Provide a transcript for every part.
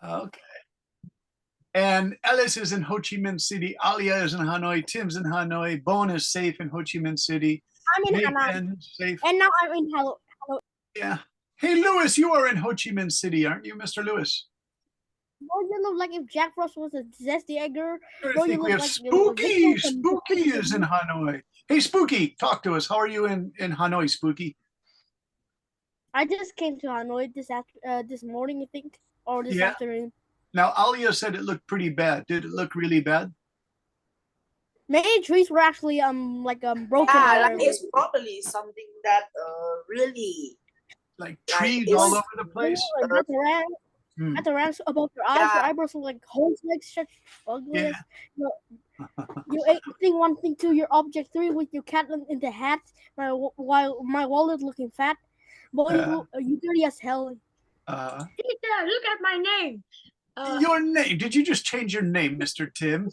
Okay. And Ellis is in Ho Chi Minh City. Alia is in Hanoi. Tim's in Hanoi. Bone is safe in Ho Chi Minh City. I'm in Nathan, Hanoi. safe. And now I'm in Hello. Yeah. Hey, Lewis, you are in Ho Chi Minh City, aren't you, Mr. Lewis? Bro, you look like if Jack Frost was a zesty egger. I Bro, you think we look have like Spooky. Spooky is in Hanoi. Hey, Spooky, talk to us. How are you in Hanoi, Spooky? I just came to Hanoi this morning, I think, or this afternoon. Now, Alia said it looked pretty bad. Did it look really bad? Many trees were actually broken. Yeah, like it's probably something that really like trees all over the place. At the ranch above your eyes, your eyebrows look like holes, like such ugly. Yeah. You ate thing one, thing two, your object three with your cat in the hat, while my wallet looking fat. Boy, you dirty as hell. Peter, look at my name. Your name? Did you just change your name, Mr. Tim?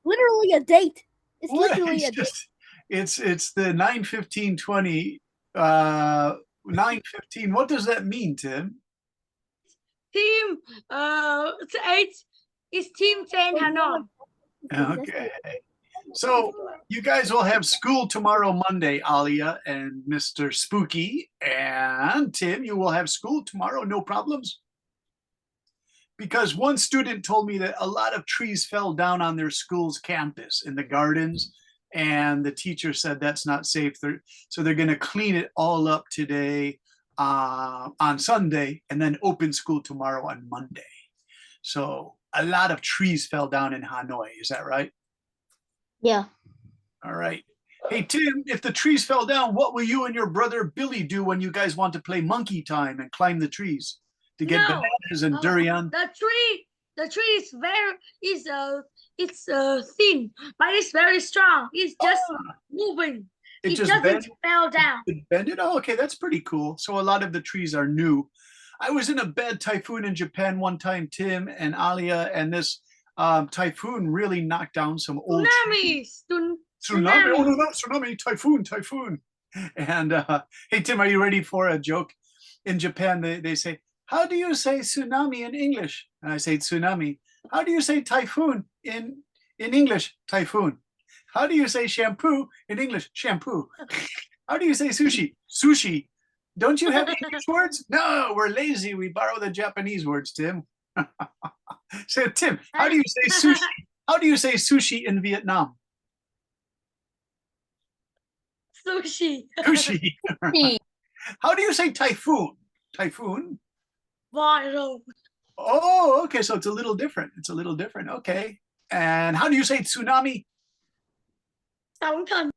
Literally a date. It's literally a date. It's the 9/15/20. 9/15. What does that mean, Tim? Team 8 is Team 10 Hanoi. Okay. So you guys will have school tomorrow, Monday, Alia and Mr. Spooky, and Tim, you will have school tomorrow, no problems. Because one student told me that a lot of trees fell down on their school's campus in the gardens, and the teacher said that's not safe. So they're going to clean it all up today on Sunday, and then open school tomorrow on Monday. So a lot of trees fell down in Hanoi. Is that right? Yeah. All right. Hey, Tim, if the trees fell down, what will you and your brother Billy do when you guys want to play monkey time and climb the trees to get bananas and durian? The tree is thin, but it's very strong. It's just moving. It just doesn't fell down. It bended? Oh, okay, that's pretty cool. So a lot of the trees are new. I was in a bad typhoon in Japan one time, Tim and Alia, and this typhoon really knocked down some old trees. Tsunami. Oh, no, not tsunami. Typhoon. And hey, Tim, are you ready for a joke? In Japan, they say, how do you say tsunami in English? And I say tsunami. How do you say typhoon in English? Typhoon. How do you say shampoo in English? Shampoo. How do you say sushi? Sushi. Don't you have English words? No, we're lazy. We borrow the Japanese words, Tim. So, Tim, how do you say sushi? How do you say sushi in Vietnam? Sushi. Sushi. How do you say typhoon? Typhoon? Viral. Oh, okay. So it's a little different. Okay. And how do you say tsunami? Sóng thần.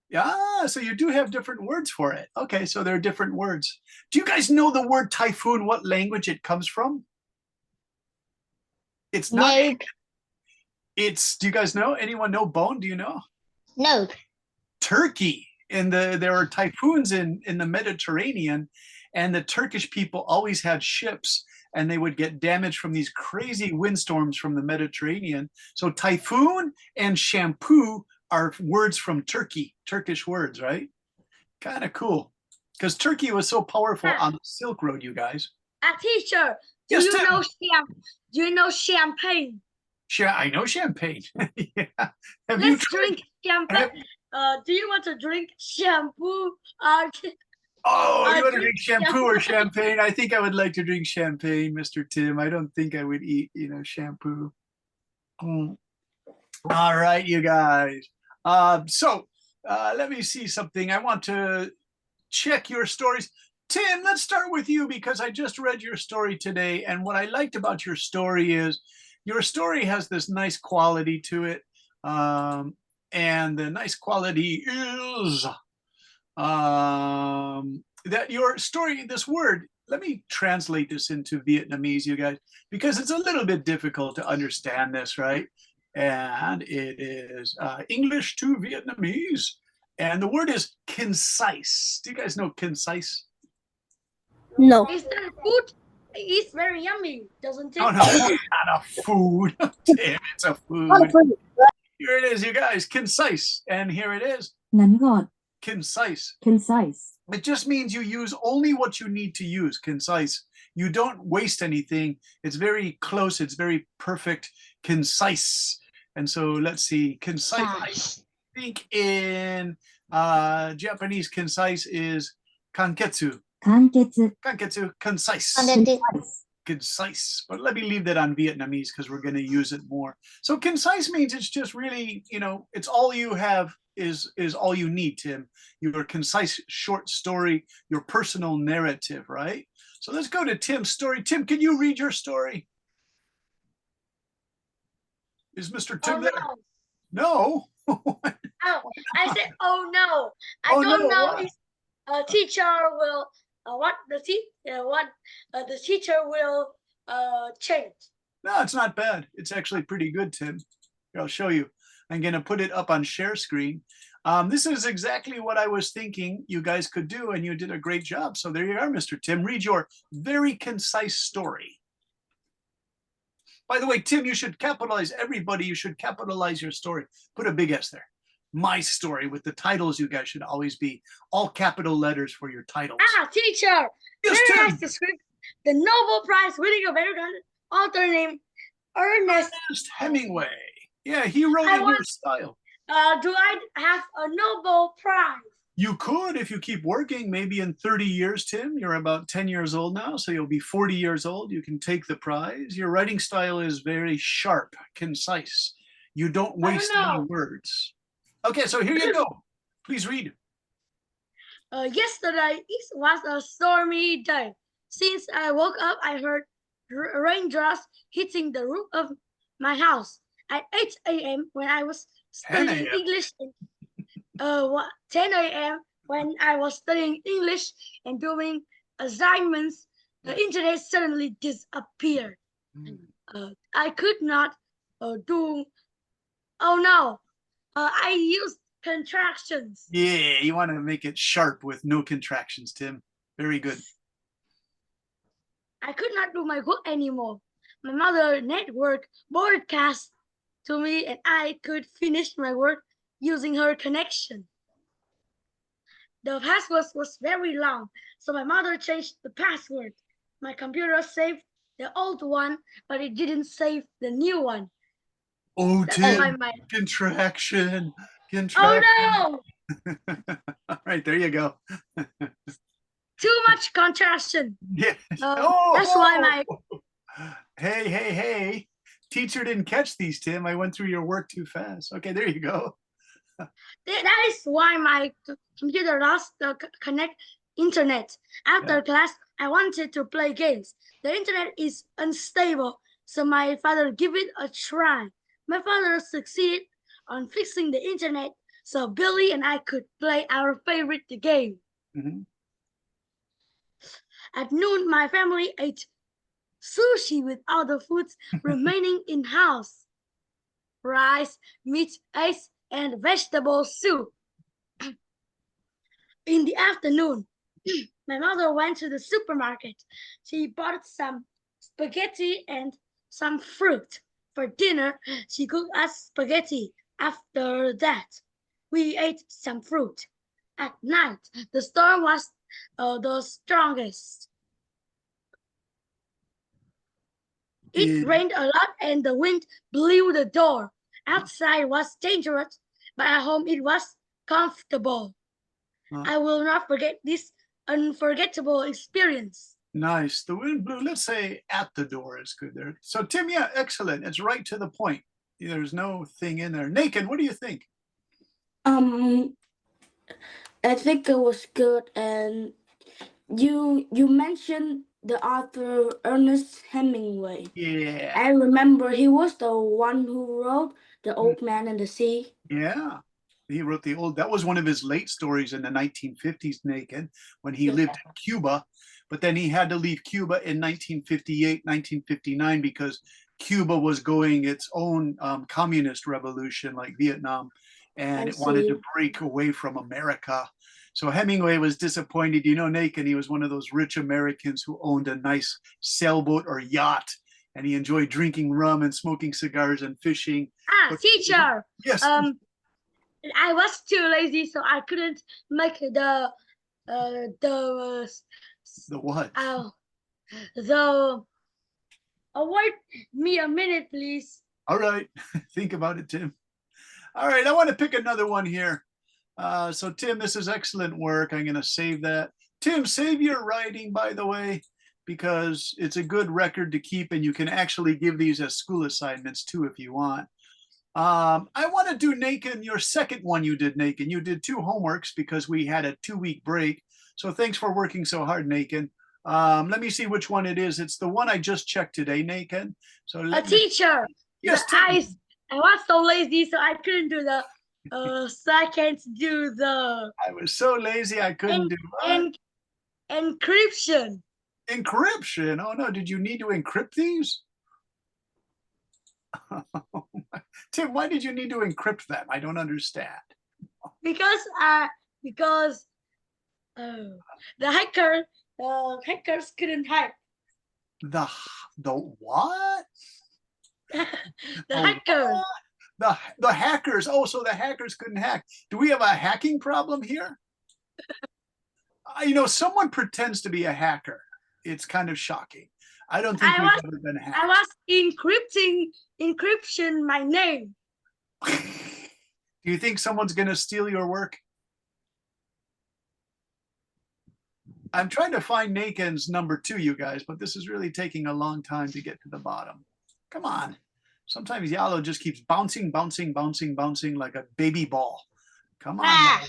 Yeah, so you do have different words for it. Okay, so there are different words. Do you guys know the word typhoon, what language it comes from? It's not. No. Do you guys know? Anyone know? Bone, do you know? No. Turkey. There were typhoons in the Mediterranean, and the Turkish people always had ships, and they would get damaged from these crazy windstorms from the Mediterranean. So typhoon and shampoo are words from Turkey, Turkish words, right? Kind of cool. Because Turkey was so powerful on the Silk Road, you guys. Teacher, do you know champagne? I know champagne. Yeah. Let's drink champagne. Do you want to drink shampoo? You want to drink shampoo or champagne? I think I would like to drink champagne, Mr. Tim. I don't think I would eat, shampoo. All right, you guys. So let me see something. I want to check your stories. Tim, let's start with you because I just read your story today. And what I liked about your story is your story has this nice quality to it. And the nice quality is that your story, this word, let me translate this into Vietnamese, you guys, because it's a little bit difficult to understand this, right? And it is English to Vietnamese. And the word is concise. Do you guys know concise? No. Is that food? It's very yummy, doesn't it? Oh, no, not a food. Damn, it's a food. Here it is, you guys. Concise. And here it is. Ngắn gọn. Concise. Concise. It just means you use only what you need to use. Concise. you don't waste anything. It's very close. It's very perfect, concise. And so let's see, concise. I think in Japanese, concise is kanketsu. Kanketsu, concise. Concise. But let me leave that on Vietnamese because we're going to use it more. So concise means it's just really, it's all you have is all you need, Tim. Your concise short story, your personal narrative, right? So let's go to Tim's story. Tim, can you read your story? Is Mr. Tim there? No. Oh, I said, oh no. I don't know if a teacher will what the teacher will change. No, it's not bad. It's actually pretty good, Tim. Here, I'll show you. I'm going to put it up on share screen. This is exactly what I was thinking you guys could do, and you did a great job. So there you are, Mr. Tim. Read your very concise story. By the way, Tim, you should capitalize everybody. You should capitalize your story. Put a big S there. My story with the titles, you guys should always be all capital letters for your titles. Teacher. Yes, very nice description. The Nobel Prize winning American author named Ernest Hemingway. Yeah, he wrote in your style. Do I have a Nobel Prize? You could if you keep working. Maybe in 30 years, Tim. You're about 10 years old now, so you'll be 40 years old. You can take the prize. Your writing style is very sharp, concise. You don't waste any words. Okay, so here you go. Please read. Yesterday, it was a stormy day. Since I woke up, I heard raindrops hitting the roof of my house. At 8 a.m. when I was studying English, 10 a.m. when I was studying English and doing assignments, the internet suddenly disappeared. I could not do. Oh no! I used contractions. Yeah, you want to make it sharp with no contractions, Tim. Very good. I could not do my work anymore. My mother network broadcast to me and I could finish my work using her connection. The password was very long, so my mother changed the password. My computer saved the old one, but it didn't save the new one. Oh, Tim, contraction. Oh no! All right, there you go. Too much contraction. Yeah. That's why my... Hey. Teacher didn't catch these, Tim. I went through your work too fast. Okay, there you go. That is why my computer lost the internet. After class, I wanted to play games. The internet is unstable, so my father gave it a try. My father succeeded on fixing the internet, so Billy and I could play our favorite game. At noon, my family ate sushi with all the foods remaining in house. Rice, meat, eggs, and vegetable soup. In the afternoon, my mother went to the supermarket. She bought some spaghetti and some fruit. For dinner, she cooked us spaghetti. After that, we ate some fruit. At night, the storm was the strongest. It rained a lot and the wind blew the door. Outside was dangerous, but at home it was comfortable. I will not forget this unforgettable experience. Nice. The wind blew, let's say at the door is good there. So Tim, yeah, excellent. It's right to the point. There's no thing in there. Naked, what do you think? I think it was good, and you mentioned the author Ernest Hemingway. Yeah. I remember he was the one who wrote The Old Man and the Sea. Yeah. He wrote that was one of his late stories in the 1950s, Naked, when he lived in Cuba. But then he had to leave Cuba in 1958, 1959, because Cuba was going its own communist revolution like Vietnam, and it wanted to break away from America. So Hemingway was disappointed. Naked, he was one of those rich Americans who owned a nice sailboat or yacht, and he enjoyed drinking rum and smoking cigars and fishing. Teacher. Yes. I was too lazy, so I couldn't make the what? So, award me a minute, please. All right. Think about it, Tim. All right. I want to pick another one here. So, Tim, this is excellent work. I'm going to save that. Tim, save your writing, by the way, because it's a good record to keep, and you can actually give these as school assignments too if you want. I want to do, Nakin, your second one you did, Nakin. You did 2 homeworks because we had a 2-week break. So thanks for working so hard, Nakin. Let me see which one it is. It's the one I just checked today, Nakin. So A teacher. Yes, I was so lazy, so I couldn't do the. So I can't do the. I was so lazy I couldn't do encryption. Encryption. Oh no! Did you need to encrypt these? Tim, why did you need to encrypt them? I don't understand. Because the hackers couldn't hack. The what? The hackers. The hackers. Oh, so the hackers couldn't hack. Do we have a hacking problem here? Someone pretends to be a hacker. It's kind of shocking. I don't think we've ever been hacked. I was encryption my name. Do you think someone's going to steal your work? I'm trying to find Nakin's number 2, you guys, but this is really taking a long time to get to the bottom. Come on. Sometimes Yalo just keeps bouncing like a baby ball. Come on.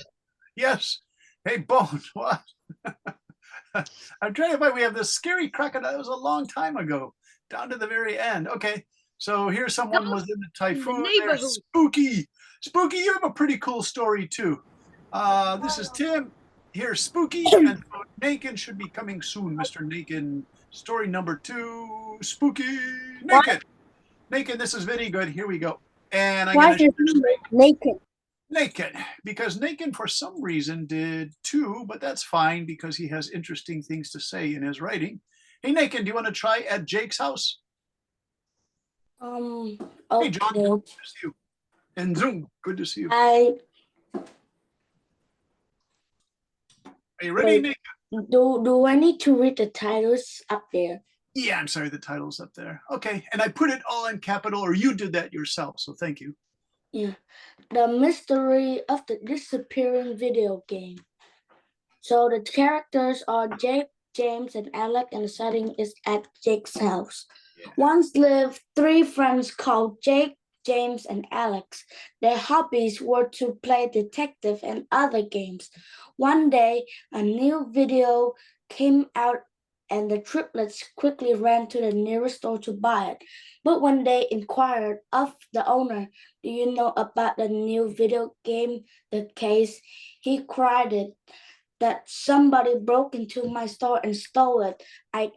Yes. Hey, Bones, what? I'm trying to find, we have this scary crocodile. That was a long time ago, down to the very end. Okay, so here someone was in the typhoon. Spooky. Spooky, you have a pretty cool story too. This is Tim. Here's Spooky, and Nakin should be coming soon. Mr. Nakin, story number 2, Spooky. Nakin. Nakin, this is very good. Here we go. And I'm going to Nakin. Nakin, because Nakin for some reason did 2, but that's fine because he has interesting things to say in his writing. Hey, Nakin, do you want to try at Jake's house? Okay. Hey, John, good to see you. And Zoom, good to see you. Are you ready, Nakin? Do I need to read the titles up there? Yeah, I'm sorry, the title's up there. Okay, and I put it all in capital, or you did that yourself, so thank you. Yeah, the mystery of the disappearing video game. So the characters are Jake, James, and Alec, and the setting is at Jake's house. Yeah. Once lived 3 friends called Jake, James, and Alex. Their hobbies were to play detective and other games. One day, a new video came out and the triplets quickly ran to the nearest store to buy it. But when they inquired of the owner, "Do you know about the new video game, The Case?" he cried that somebody broke into my store and stole it. I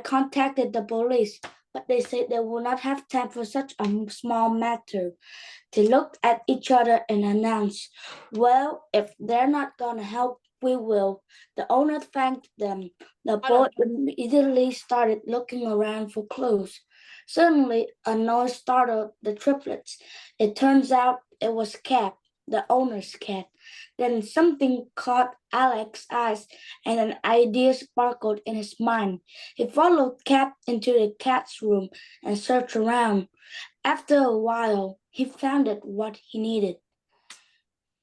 contacted the police, but they said they will not have time for such a small matter. They looked at each other and announced, "Well, if they're not gonna help, we will." The owner thanked them. The boy immediately started looking around for clues. Suddenly, a noise startled the triplets. It turns out it was Cap, the owner's cat. Then something caught Alex's eyes and an idea sparkled in his mind. He followed Cap into the cat's room and searched around. After a while, he found what he needed.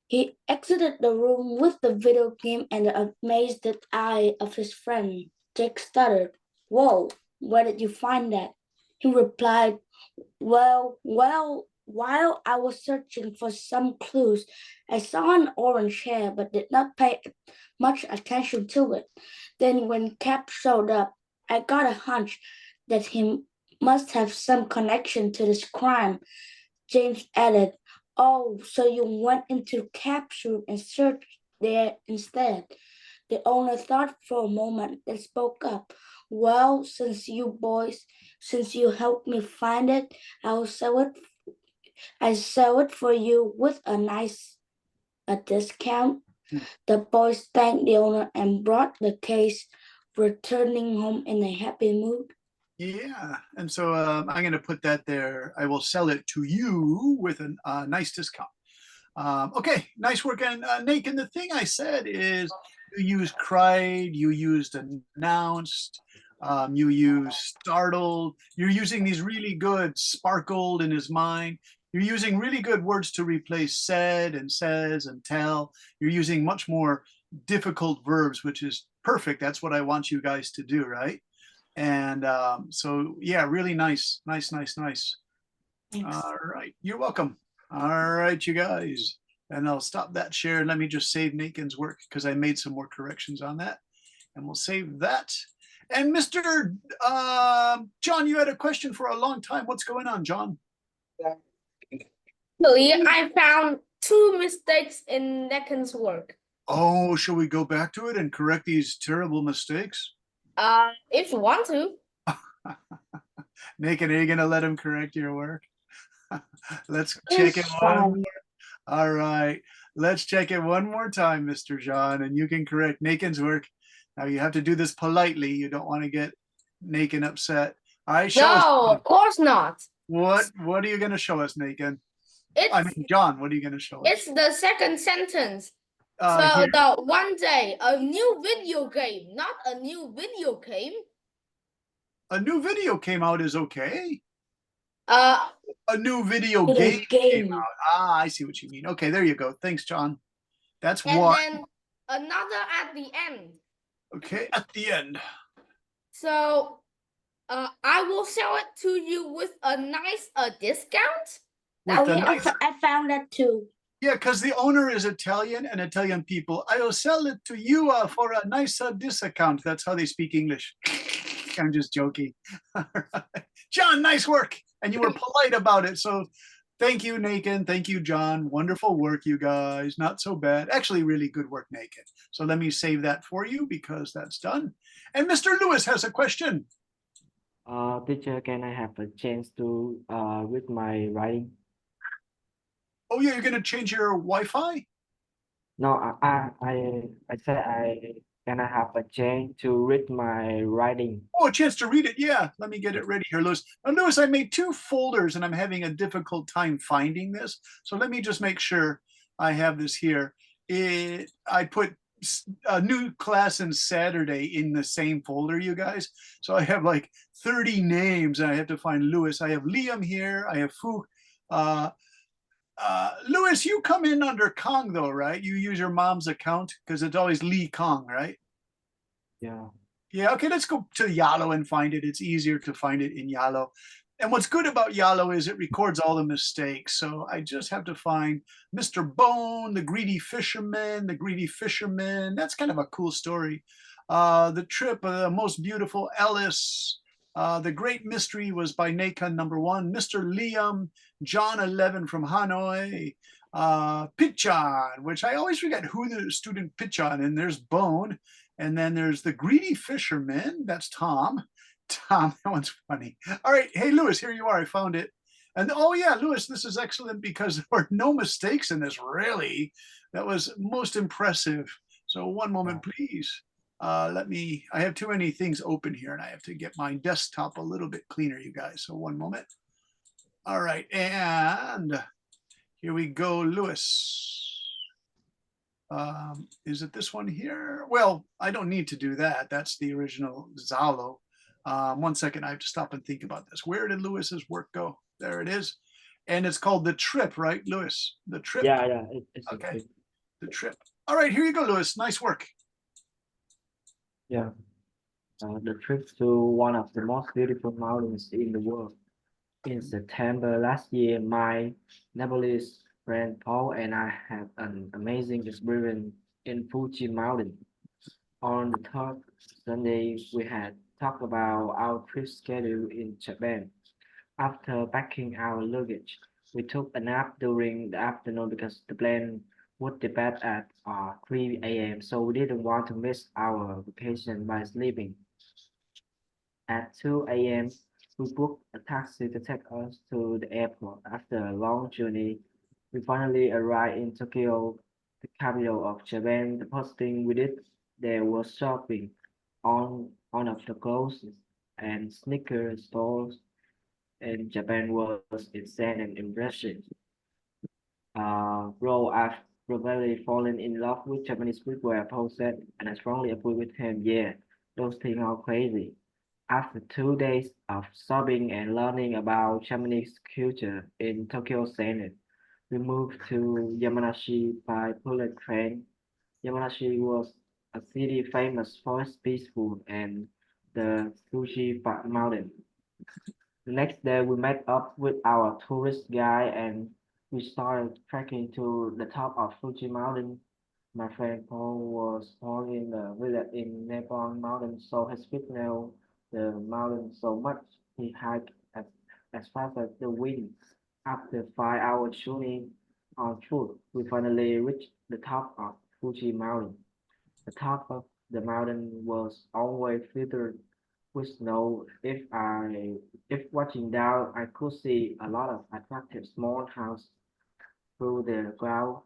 He exited the room with the video game and the amazed eye of his friend. Jake stuttered, "Whoa, where did you find that?" He replied, Well, while I was searching for some clues, I saw an orange hair but did not pay much attention to it. Then when Cap showed up, I got a hunch that he must have some connection to this crime." James added, "Oh, so you went into Cap's room and searched there instead." The owner thought for a moment and spoke up. "Well, since you helped me find it, I sell it for you with a discount." The boys thanked the owner and brought the case, returning home in a happy mood. Yeah, and so I'm going to put that there. I will sell it to you with a nice discount. Okay, nice work. And Nick, and the thing I said is you used cried, you used announced. You use startled. You're using these really good sparkled in his mind. You're using really good words to replace said and says and tell. You're using much more difficult verbs, which is perfect. That's what I want you guys to do, right? And so, yeah, really nice, nice, nice, nice. Thanks. All right, you're welcome. All right, you guys. And I'll stop that share. Let me just save Nakin's work because I made some more corrections on that. And we'll save that. And Mr. John, you had a question for a long time. What's going on, John? Actually, I found 2 mistakes in Neken's work. Oh, shall we go back to it and correct these terrible mistakes? If you want to. Nakin, are you going to let him correct your work? Let's check it It's one fine. more. All right. Let's check it one more time, Mr. John, and you can correct Nakin's work. Now you have to do this politely. You don't want to get Nakin upset. All right, show us. No, of course not. What are you going to show us, Nakin? I It's mean, John, what are you going to show us? it's the second sentence. So Here. the one day a new video game, not a new video game. A new video came out is okay. Uh, A new video Video game came game. out. Ah, I see what you mean. Okay, there you go. Thanks, John. That's and one. then another at the end. Okay, at the end. So I will sell it to you with a nice discount. With Oh the yeah, nice, I found that too. yeah, because the owner is Italian and Italian people. I will sell it to you for a nice discount. That's how they speak English. I'm just joking. John, nice work. And you were polite about it. So thank you, Nakin. Thank you, John. Wonderful work, you guys. Not so bad. Actually, really good work, Nakin. So let me save that for you because that's done. And Mr. Lewis has a question. Teacher, can I have a chance to read my writing? Oh, yeah, you're going to change your Wi-Fi? No, I said can I have a chance to read my writing? Oh, a chance to read it. Yeah, let me get it ready here, Lewis. Now, Lewis, I made 2 folders and I'm having a difficult time finding this. So let me just make sure I have this here. I put a new class on Saturday in the same folder, you guys. So I have like 30 names and I have to find Lewis. I have Liam here. I have Fu. Lewis, you come in under Kong though, right? You use your mom's account because it's always Lee Kong, right? Yeah. Yeah, okay, let's go to Yalo and find it. It's easier to find it in Yalo. And what's good about Yalo is it records all the mistakes. So I just have to find Mr. Bone, the greedy fisherman, the greedy fisherman. That's kind of a cool story. The trip, the most beautiful Ellis. The Great Mystery was by Nakan #1. Mr. Liam, John 11 from Hanoi. Pichan, which I always forget who the student Pichan, and there's Bone. And then there's the greedy fisherman. That's Tom. Tom, that one's funny. All right. Hey, Lewis, here you are. I found it. And oh, yeah, Lewis, this is excellent because there were no mistakes in this, really. That was most impressive. So one moment, please. I have too many things open here and I have to get my desktop a little bit cleaner, you guys. So one moment. All right. And here we go, Lewis. Is it this one here? Well, I don't need to do that. That's the original Zalo. 1 second, I have to stop and think about this. Where did Lewis's work go? There it is. And it's called The Trip, right, Lewis? The Trip. Yeah, it's okay. The Trip. All right, here you go, Lewis. Nice work. Yeah. The trip to one of the most beautiful mountains in the world. In September last year, my Nepalese friend Paul and I had an amazing experience in Fuji Mountain. On the third Sunday, we had talked about our trip schedule in Japan. After packing our luggage, we took a nap during the afternoon because the plane would depart at 3 a.m. So we didn't want to miss our vacation by sleeping. At 2 a.m., we booked a taxi to take us to the airport. After a long journey, we finally arrived in Tokyo, the capital of Japan. The first thing we did there was shopping on one of the clothes and sneaker stores in Japan was insane and impressive. Bro, I've probably fallen in love with Japanese footwear, Paul said, and I strongly agree with him. Yeah, those things are crazy. After 2 days of sobbing and learning about Japanese culture in Tokyo Senate, we moved to Yamanashi by bullet train. Yamanashi was a city famous for its peaceful and the Fuji Mountain. The next day, we met up with our tourist guide and we started trekking to the top of Fuji Mountain. My friend Paul was born in a village in Nepal mountain, so he speaks now the mountain so much he hiked as fast as the wind. After 5 hours journey on foot, we finally reached the top of Fuji Mountain. The top of the mountain was always filled with snow. If watching down, I could see a lot of attractive small houses through the cloud.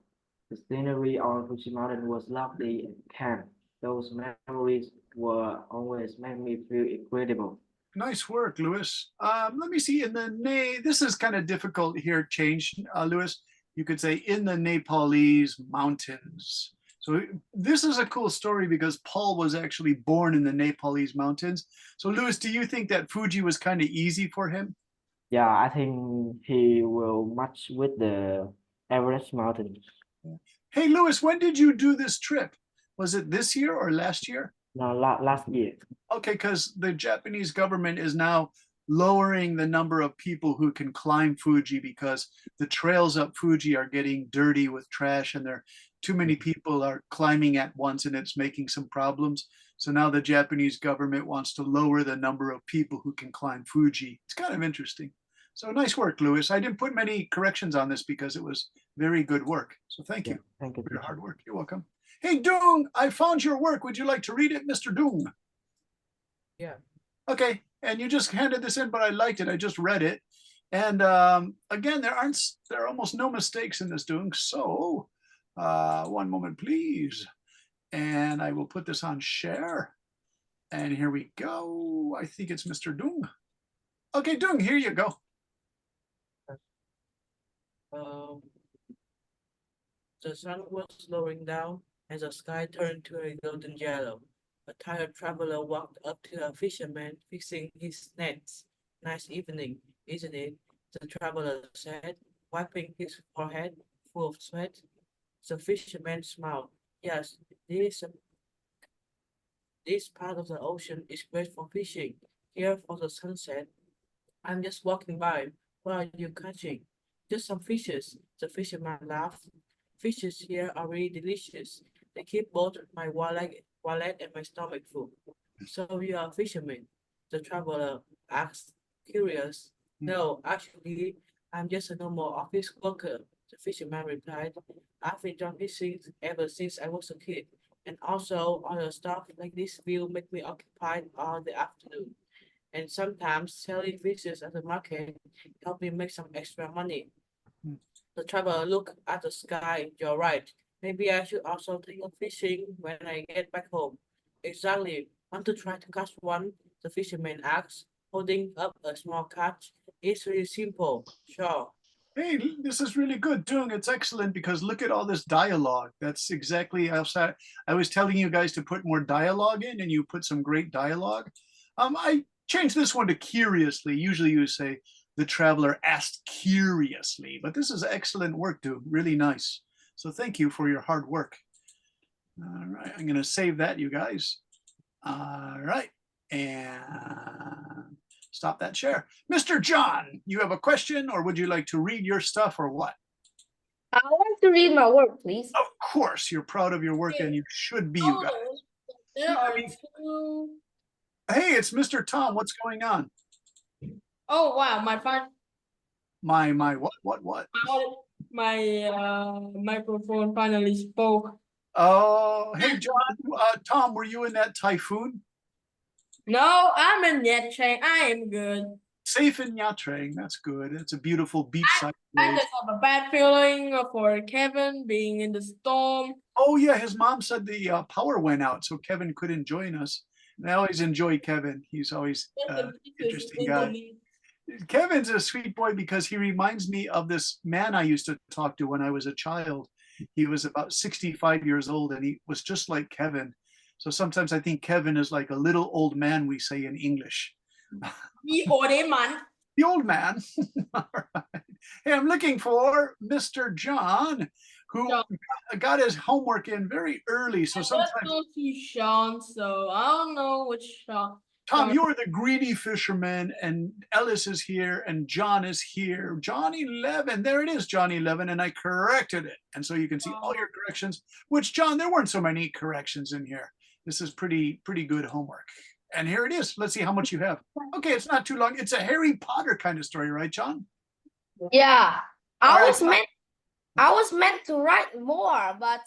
The scenery on Fuji Mountain was lovely and calm. Those memories were always make me feel incredible. Nice work, Lewis. Let me see. In the this is kind of difficult here. Change, Lewis. You could say in the Nepalese mountains. So this is a cool story because Paul was actually born in the Nepalese mountains. So Lewis, do you think that Fuji was kind of easy for him? Yeah, I think he will match with the Everest Mountain. Hey, Lewis, when did you do this trip? Was it this year or last year? No, last year. Okay, because the Japanese government is now lowering the number of people who can climb Fuji because the trails up Fuji are getting dirty with trash and there too many people are climbing at once and it's making some problems. So now the Japanese government wants to lower the number of people who can climb Fuji. It's kind of interesting. So nice work, Lewis. I didn't put many corrections on this because it was very good work. So thank you Thank you. for your hard work. You're welcome. Hey, Dung, I found your work. Would you like to read it, Mr. Dung? Yeah. Okay, and you just handed this in, but I liked it. I just read it. And again, there are almost no mistakes in this, Dung. So one moment, please. And I will put this on share. And here we go. I think it's Mr. Dung. Okay, Dung, here you go. The sun was slowing down and the sky turned to a golden yellow. A tired traveler walked up to a fisherman fixing his nets. Nice evening, isn't it? The traveler said, wiping his forehead full of sweat. The fisherman smiled. Yes, this part of the ocean is great for fishing. Here for the sunset. I'm just walking by. What are you catching? Just some fishes. The fisherman laughed. Fishes here are really delicious. They keep both my wallet and my stomach full. So you are a fisherman? The traveler asked, curious. No, actually, I'm just a normal office worker. The fisherman replied, I've enjoyed fishing ever since I was a kid. And also, other stuff like this will make me occupied all the afternoon. And sometimes selling fishes at the market help me make some extra money. The traveler looked at the sky. You're right. Maybe I should also take up fishing when I get back home. Exactly. Want to try to catch one? The fisherman asked, holding up a small catch. It's really simple. Sure. Hey, this is really good, Dung. It's excellent because look at all this dialogue. That's exactly outside. I was telling you guys to put more dialogue in, and you put some great dialogue. I changed this one to curiously. Usually you say the traveler asked curiously, but this is excellent work, Dung. Really nice. So thank you for your hard work. All right, I'm going to save that, you guys. All right, and stop that share. Mr. John, you have a question or would you like to read your stuff or what? I want to read my work, please. Of course, you're proud of your work and you should be, you guys. There are two. Hey, it's Mr. Tom. What's going on? Oh, wow, my phone. My what? My microphone finally spoke. Oh, hey, John. Tom, were you in that typhoon? No, I'm in Nha Trang. I am good. Safe in Nha Trang. That's good. It's a beautiful beachside I place. just have a bad feeling for Kevin being in the storm. Oh, yeah. His mom said the power went out, so Kevin couldn't join us. And I always enjoy Kevin. He's always an interesting guy. Kevin's a sweet boy because he reminds me of this man I used to talk to when I was a child. He was about 65 years old and he was just like Kevin. So sometimes I think Kevin is like a little old man, we say in English. The old man. The old man. All right. Hey, I'm looking for Mr. John, who got his homework in very early. So sometimes. Let's go to Sean. So I don't know which Sean. Tom, you are the greedy fisherman, and Ellis is here, and John is here. John 11, there it is, John 11, and I corrected it. And so you can see all your corrections, which, John, there weren't so many corrections in here. This is pretty good homework. And here it is. Let's see how much you have. Okay, it's not too long. It's a Harry Potter kind of story, right, John? Yeah. All I was meant to write more, but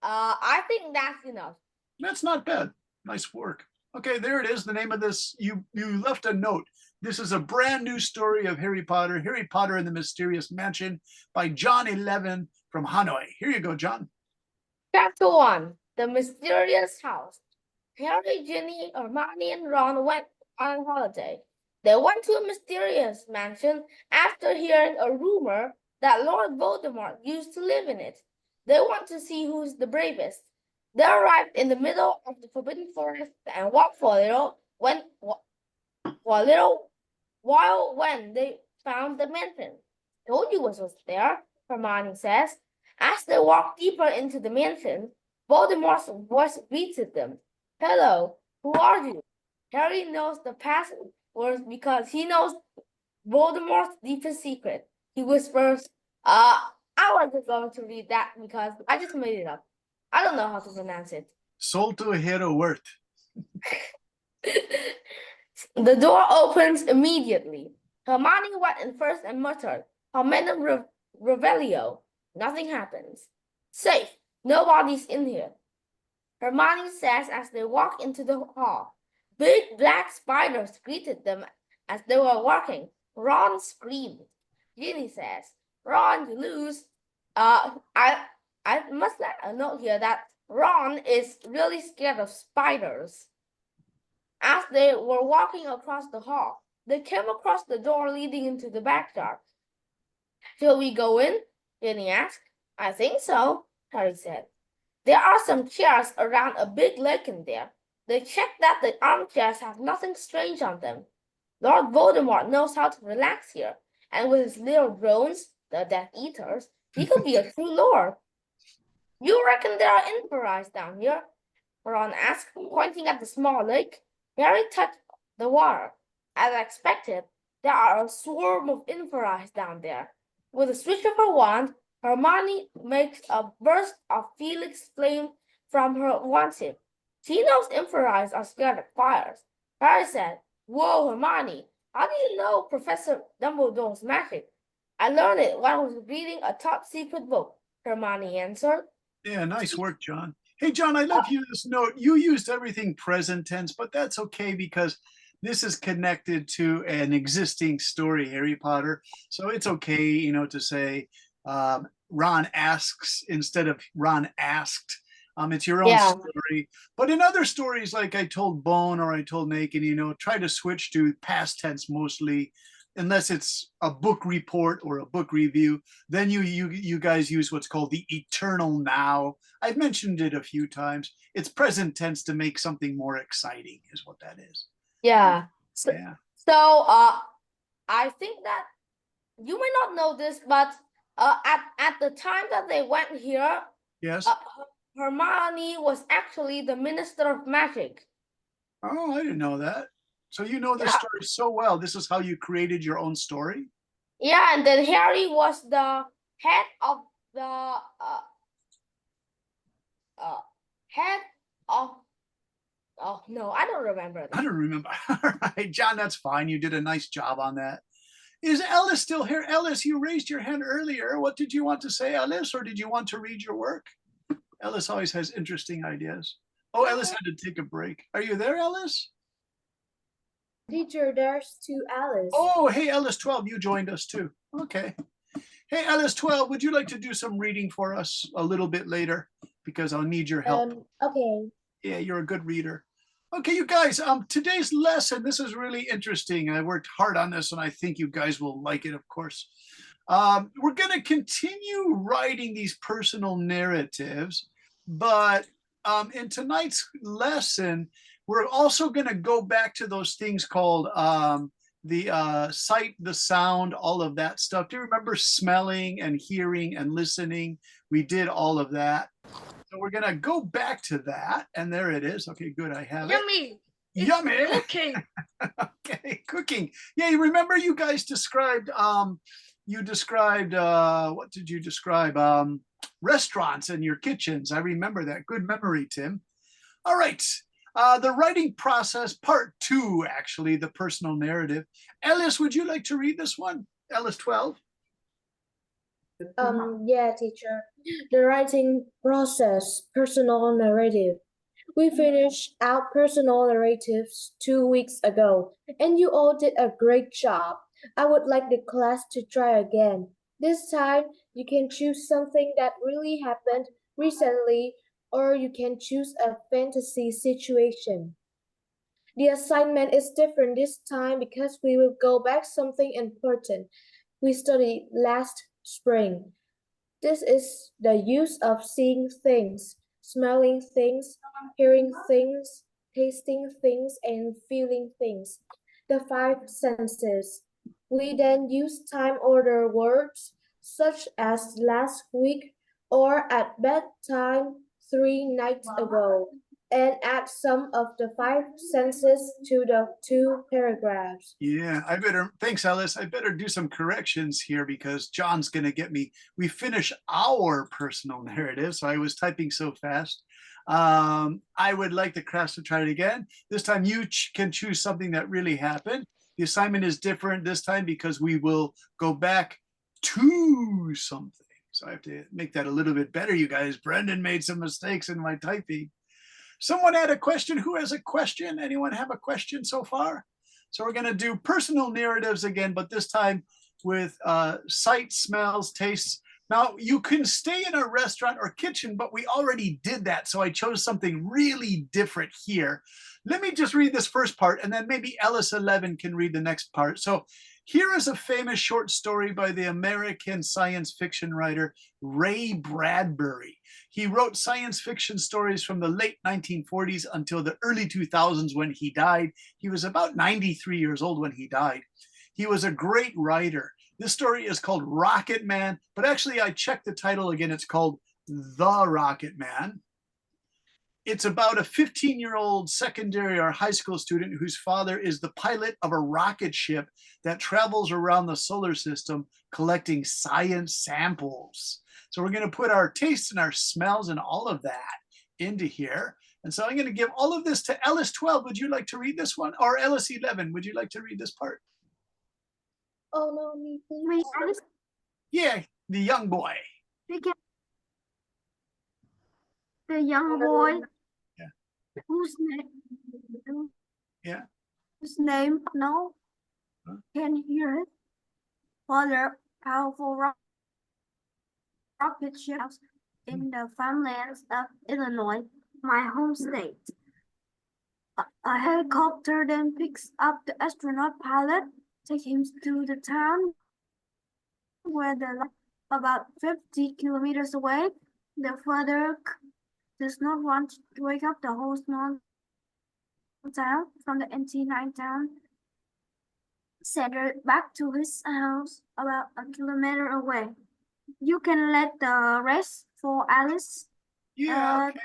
I think that's enough. That's not bad. Nice work. Okay, there it is. The name of this, you left a note. This is a brand new story of Harry Potter and the Mysterious Mansion by John 11 from Hanoi. Here you go, John. Chapter 1, The Mysterious House. Harry, Ginny, Hermione, and Ron went on holiday. They went to a mysterious mansion after hearing a rumor that Lord Voldemort used to live in it. They want to see who's the bravest. They arrived in the middle of the Forbidden Forest and walked for a little while when they found the mansion. Told you what was there, Hermione says. As they walked deeper into the mansion, Voldemort's voice greeted them. Hello, who are you? Harry knows the passwords because he knows Voldemort's deepest secret. He whispers, I wasn't going to read that because I just made it up. I don't know how to pronounce it. Solto Hero Word. The door opens immediately. Hermione went in first and muttered, Commendam Revelio. Nothing happens. Safe. Nobody's in here. Hermione says as they walk into the hall. Big black spiders greeted them as they were walking. Ron screamed. Ginny says, Ron, you lose. I must let a note here that Ron is really scared of spiders. As they were walking across the hall, they came across the door leading into the backyard. Shall we go in? Ginny asked. I think so, Harry said. There are some chairs around a big lake in there. They checked that the armchairs have nothing strange on them. Lord Voldemort knows how to relax here, and with his little drones, the Death Eaters, he could be a true lord. You reckon there are Inferiors down here? Ron asked, pointing at the small lake. Harry touched the water. As expected, there are a swarm of Inferiors down there. With a switch of her wand, Hermione makes a burst of Felix flame from her wand tip. She knows Inferiors are scared of fires. Harry said, Whoa, Hermione, how do you know Professor Dumbledore's magic? I learned it when I was reading a top-secret book, Hermione answered. Yeah, nice work, John. Hey, John, I love you this note. You used everything present tense, but that's okay because this is connected to an existing story, Harry Potter. So it's okay, you know, to say Ron asks instead of Ron asked. It's your own story. But in other stories, like I told Bone or I told Naked, you know, try to switch to past tense mostly, unless it's a book report or a book review. Then you guys use what's called the eternal now. I've mentioned it a few times. It's present tense to make something more exciting is what that is. Yeah. So I think that you may not know this, but at the time that they went here, yes, Hermione was actually the Minister of Magic. Oh, I didn't know that. So you know this story so well. This is how you created your own story? Yeah, and then Harry was the head of the oh no, I don't remember that. I don't remember. All right, John, that's fine. You did a nice job on that. Is Ellis still here? Ellis, you raised your hand earlier. What did you want to say, Ellis, or did you want to read your work? Ellis always has interesting ideas. Oh, Ellis had to take a break. Are you there, Ellis? Teacher, there's to Alice. Oh, hey, Ellis 12, you joined us too. Okay. Hey, Ellis 12, would you like to do some reading for us a little bit later? Because I'll need your help. Okay. Yeah, you're a good reader. Okay, you guys, today's lesson, this is really interesting. I worked hard on this and I think you guys will like it, of course. We're going to continue writing these personal narratives, but in tonight's lesson, we're also going to go back to those things called the sight, the sound, all of that stuff. Do you remember smelling and hearing and listening? We did all of that. So we're going to go back to that. And there it is. Okay, good. I have Yummy. it. Yummy. Cooking. Okay, cooking. Yeah, you remember you guys described, what did you describe? Restaurants and your kitchens. I remember that. Good memory, Tim. All right. The writing process, part 2, actually, the personal narrative. Ellis, would you like to read this one? Ellis 12. Yeah, teacher. The writing process, personal narrative. We finished our personal narratives 2 weeks ago, and you all did a great job. I would like the class to try again. This time, you can choose something that really happened recently, or you can choose a fantasy situation. The assignment is different this time because we will go back something important we studied last spring. This is the use of seeing things, smelling things, hearing things, tasting things, and feeling things. The 5 senses. We then use time order words such as last week or at bedtime 3 nights ago and add some of the 5 senses to the 2 paragraphs. Yeah, thanks, Ellis. I better do some corrections here because John's going to get me. We finish our personal narrative, so I was typing so fast. I would like the class to try it again. This time you can choose something that really happened. The assignment is different this time because we will go back to something. So I have to make that a little bit better, you guys. Brendan made some mistakes in my typing. Someone had a question. Who has a question? Anyone have a question so far? So we're going to do personal narratives again, but this time with sight, smells, tastes. Now, you can stay in a restaurant or kitchen, but we already did that. So I chose something really different here. Let me just read this first part, and then maybe Ellis 11 can read the next part. So here is a famous short story by the American science fiction writer Ray Bradbury. He wrote science fiction stories from the late 1940s until the early 2000s when he died. He was about 93 years old when he died. He was a great writer. This story is called Rocket Man, but actually I checked the title again. It's called The Rocket Man. It's about a 15-year-old secondary or high school student whose father is the pilot of a rocket ship that travels around the solar system collecting science samples. So we're going to put our tastes and our smells and all of that into here. And so I'm going to give all of this to Ellis 12. Would you like to read this one? Or Ellis 11, would you like to read this part? Oh, no, me, please. Yeah, the young boy. The young boy. Yeah. Whose name? Yeah. Whose name? No. Huh? Can hear it. Father, powerful rocket ships in the farmlands of Illinois, my home state. A helicopter then picks up the astronaut pilot, takes him to the town where about 50 kilometers away. The father does not want to wake up the whole small town from the empty night town. Send her back to his house about a kilometer away. You can let the rest for Alice. Yeah. Okay.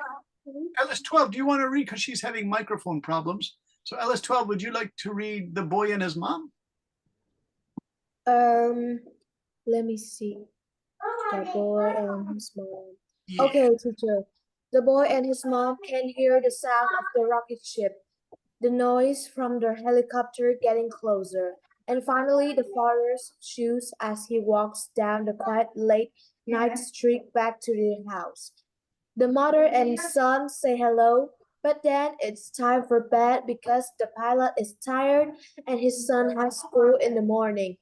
Ellis 12, do you want to read? Because she's having microphone problems. So Ellis 12, would you like to read The Boy and His Mom? Let me see. The boy and his mom. Yeah. Okay, teacher. The boy and his mom can hear the sound of the rocket ship, the noise from the helicopter getting closer, and finally the father's shoes as he walks down the quiet late night street back to their house. The mother and son say hello, but then it's time for bed because the pilot is tired and his son has school in the morning.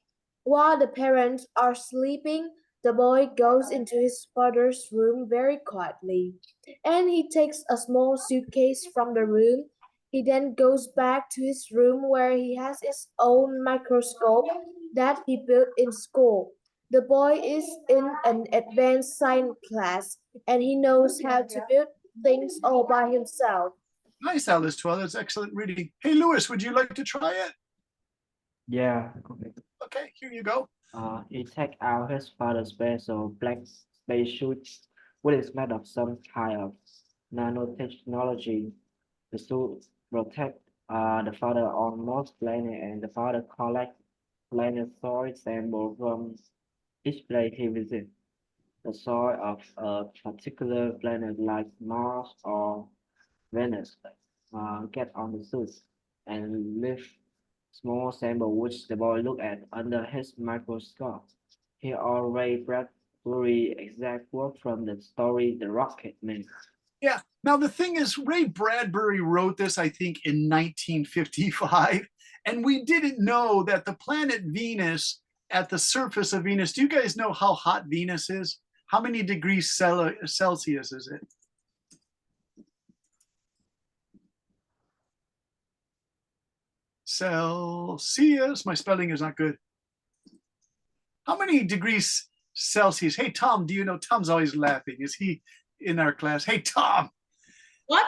While the parents are sleeping, the boy goes into his father's room very quietly, and he takes a small suitcase from the room. He then goes back to his room where he has his own microscope that he built in school. The boy is in an advanced science class, and he knows how to build things all by himself. Nice, Alice 12. That's excellent reading. Hey, Lewis, would you like to try it? Yeah. Okay, here you go. He take out his father's special black space suit, which is made of some kind of nanotechnology. The suit protect the father on most planet, and the father collect planet soil sample from each planet he visits. The soil of a particular planet like Mars or Venus get on the suit and leave small sample which the boy look at under his microscope. He already Bradbury exact quote from the story The Rocket Man. Yeah. Now, the thing is, Ray Bradbury wrote this, I think, in 1955. And we didn't know that the planet Venus at the surface of Venus, do you guys know how hot Venus is? How many degrees Celsius is it? Celsius. My spelling is not good. How many degrees Celsius? Hey, Tom, do you know? Tom's always laughing. Is he in our class? Hey, Tom. What?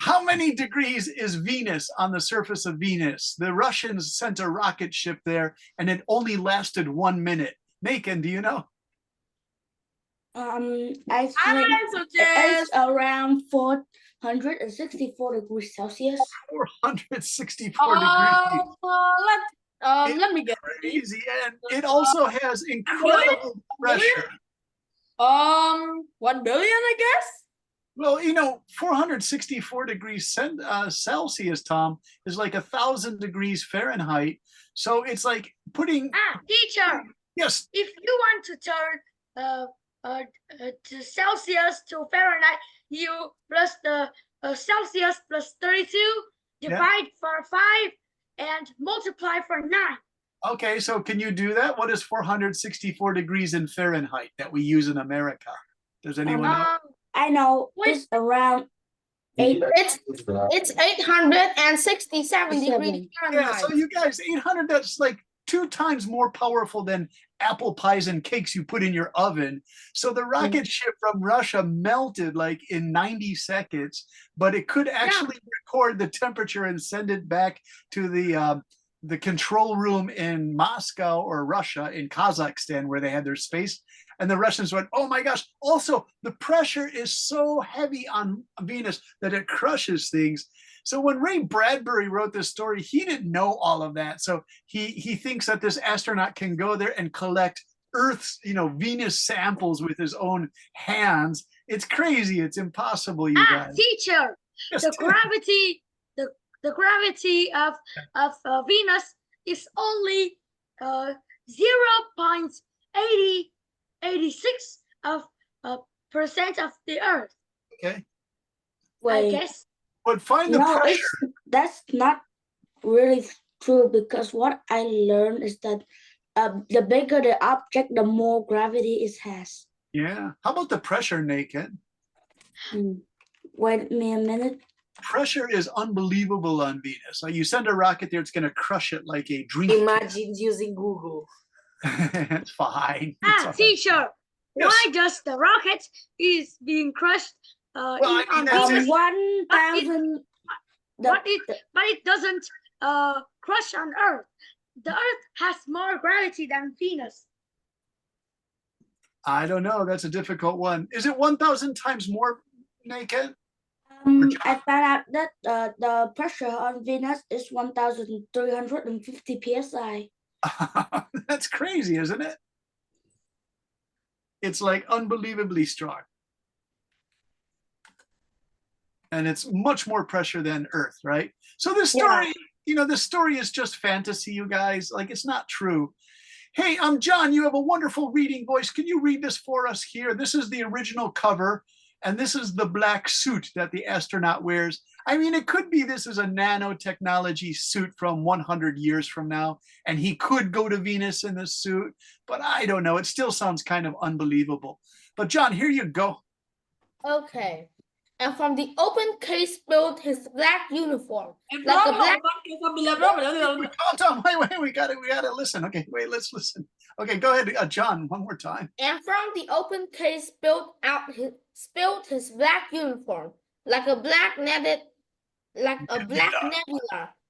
How many degrees is Venus on the surface of Venus? The Russians sent a rocket ship there, and it only lasted 1 minute. Macon, do you know? I think it's around 464 degrees Celsius. 464 degrees. Let me get Crazy, and it also has incredible pressure. 1 billion, I guess. Well, 464 degrees Celsius, Tom, is like 1,000 degrees Fahrenheit. So it's like putting. Teacher. Yes. If you want to turn to Celsius to Fahrenheit, you plus the Celsius plus 32, divide for 5, and multiply for 9. Okay, so can you do that? What is 464 degrees in Fahrenheit that we use in America? Does anyone know? I know it's around It's 867 degrees Fahrenheit. Yeah, so you guys, 800, that's like 2 times more powerful than apple pies and cakes you put in your oven. So the rocket ship from Russia melted like in 90 seconds, but it could actually record the temperature and send it back to the control room in Moscow or Russia, in Kazakhstan, where they had their space. And the Russians went, oh my gosh. Also, the pressure is so heavy on Venus that it crushes things. So when Ray Bradbury wrote this story, he didn't know all of that. So he thinks that this astronaut can go there and collect Earth's, Venus samples with his own hands. It's crazy. It's impossible, you guys. Teacher, the gravity of Venus is only 0.86% of the Earth. Okay. I guess. But find the pressure. That's not really true, because what I learned is that the bigger the object, the more gravity it has. Yeah. How about the pressure, Naked? Wait me a minute. Pressure is unbelievable on Venus. Like, you send a rocket there, it's going to crush it like a drink. Imagine using Google. It's fine. Teacher, why does the rocket is being crushed on Venus? 1,000. But it doesn't crush on Earth. The Earth has more gravity than Venus. I don't know. That's a difficult one. Is it 1,000 times more, Naked? I found out that the pressure on Venus is 1,350 psi. That's crazy, isn't it? It's like unbelievably strong. And it's much more pressure than Earth, right? So this story, this story is just fantasy, you guys. Like, it's not true. Hey, John, you have a wonderful reading voice. Can you read this for us here? This is the original cover, and this is the black suit that the astronaut wears. I mean, it could be this is a nanotechnology suit from 100 years from now, and he could go to Venus in this suit, but I don't know. It still sounds kind of unbelievable. But John, here you go. Okay. And from the open case built his black uniform. Tom, wait, we gotta listen. Okay, wait, let's listen. Okay, go ahead, John, one more time. And from the open case spilled his black uniform, like a black nebula,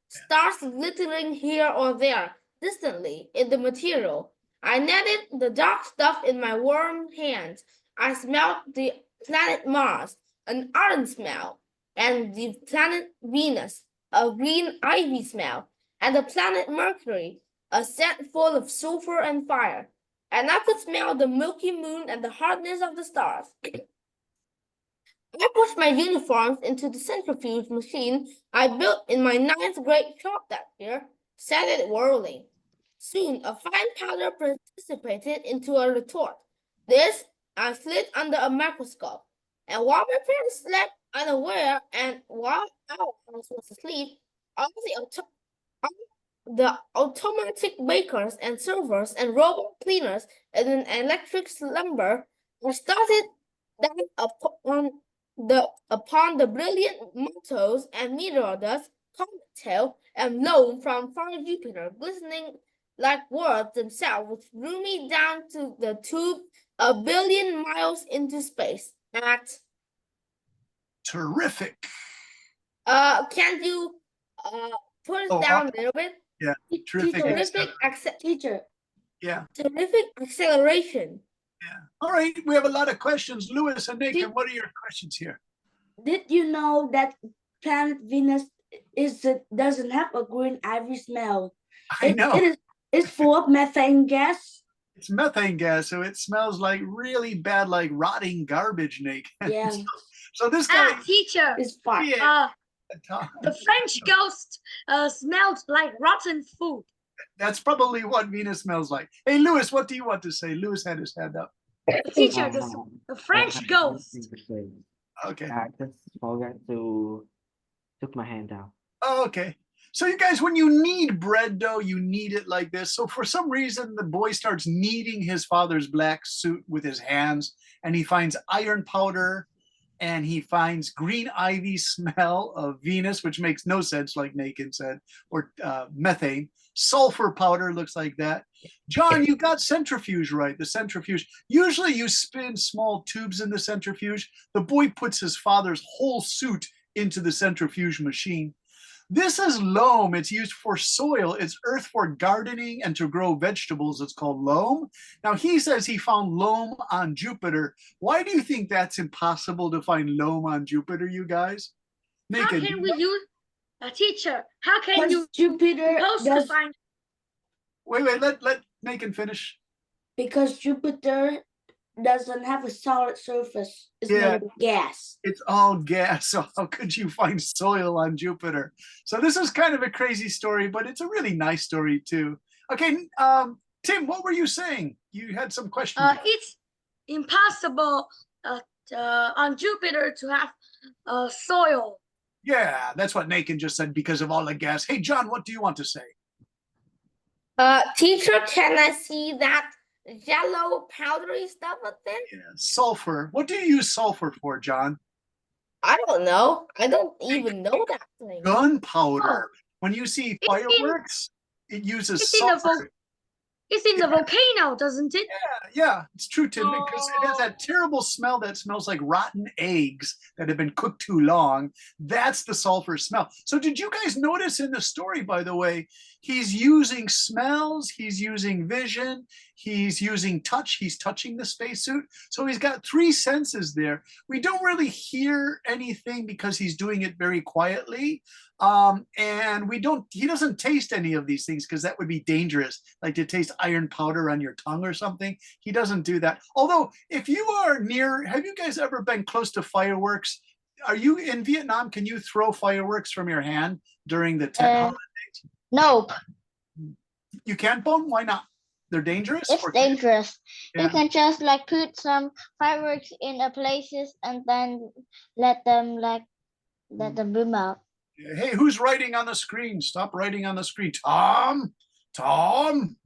stars glittering here or there, distantly in the material. I netted the dark stuff in my warm hands. I smelled the planet Mars, an ardent smell, and the planet Venus, a green ivy smell, and the planet Mercury, a scent full of sulfur and fire. And I could smell the Milky Moon and the hardness of the stars. I pushed my uniforms into the centrifuge machine I built in my 9th grade shop that year, set it whirling. Soon, a fine powder precipitated into a retort. This I slid under a microscope, and while my parents slept unaware and while I was asleep, all the automatic bakers and servers and robot cleaners in an electric slumber were started down upon the brilliant mottos and meteor dust, comet tail, and loam from far Jupiter, glistening like words themselves, which drew me down to the tube 1 billion miles into space. At Terrific. can you put it down a little bit? Yeah, terrific. Teacher. Yeah. Terrific acceleration. Yeah. All right, we have a lot of questions. Lewis and Nathan, what are your questions here? Did you know that planet Venus doesn't have a green ivy smell? I know. It's full of methane gas. It's methane gas, so it smells like really bad, like rotting garbage, Nate. Yeah. So this guy teacher is fine. Yeah. The French ghost smelled like rotten food. That's probably what Venus smells like. Hey, Lewis, what do you want to say? Lewis had his hand up. Teacher, the French ghost. Okay. I just forgot to took my hand down. Oh, okay. So you guys, when you knead bread dough, you knead it like this. So for some reason, the boy starts kneading his father's black suit with his hands, and he finds iron powder, and he finds green ivy smell of Venus, which makes no sense, like Nathan said, or methane. Sulfur powder looks like that. John, you got centrifuge right, the centrifuge. Usually you spin small tubes in the centrifuge. The boy puts his father's whole suit into the centrifuge machine. This is loam. It's used for soil. It's earth for gardening and to grow vegetables. It's called loam. Now, he says he found loam on Jupiter. Why do you think that's impossible to find loam on Jupiter, you guys? How can we use a teacher? How can you Jupiter to find? Wait, let Megan finish. Because Jupiter doesn't have a solid surface. It's made of gas. It's all gas. So how could you find soil on Jupiter? So this is kind of a crazy story, but it's a really nice story too. Okay, Tim, what were you saying? You had some questions. It's impossible on Jupiter to have soil. Yeah, that's what Nathan just said because of all the gas. Hey, John, what do you want to say? Teacher, can I see that yellow powdery stuff up there? Yeah, sulfur. What do you use sulfur for, John? I don't know. I don't even know that thing. Gunpowder. When you see fireworks, it uses sulfur. It's in the volcano, doesn't it? Yeah, it's true, Tim, because it has that terrible smell that smells like rotten eggs that have been cooked too long. That's the sulfur smell. So did you guys notice in the story, by the way, he's using smells, he's using vision, he's using touch, he's touching the spacesuit. So he's got 3 senses there. We don't really hear anything because he's doing it very quietly. And he doesn't taste any of these things because that would be dangerous, like to taste iron powder on your tongue or something. He doesn't do that. Although if you are near, have you guys ever been close to fireworks? Are you in Vietnam? Can you throw fireworks from your hand during the holidays? Nope. You can't, Bone? Why not? They're dangerous? It's dangerous. Yeah. You can just like put some fireworks in a places and then let them boom out. Hey, who's writing on the screen? Stop writing on the screen. Tom,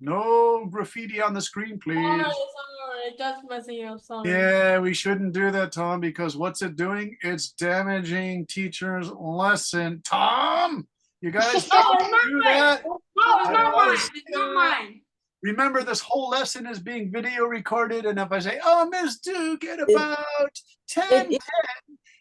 no graffiti on the screen, please. Sorry, just messing up. Sorry. Yeah, we shouldn't do that, Tom, because what's it doing? It's damaging teacher's lesson. Tom, you guys don't do that. No, it's not mine. It's not mine. Remember, this whole lesson is being video recorded, and if I say, oh, Miss Duke, at about 10:10,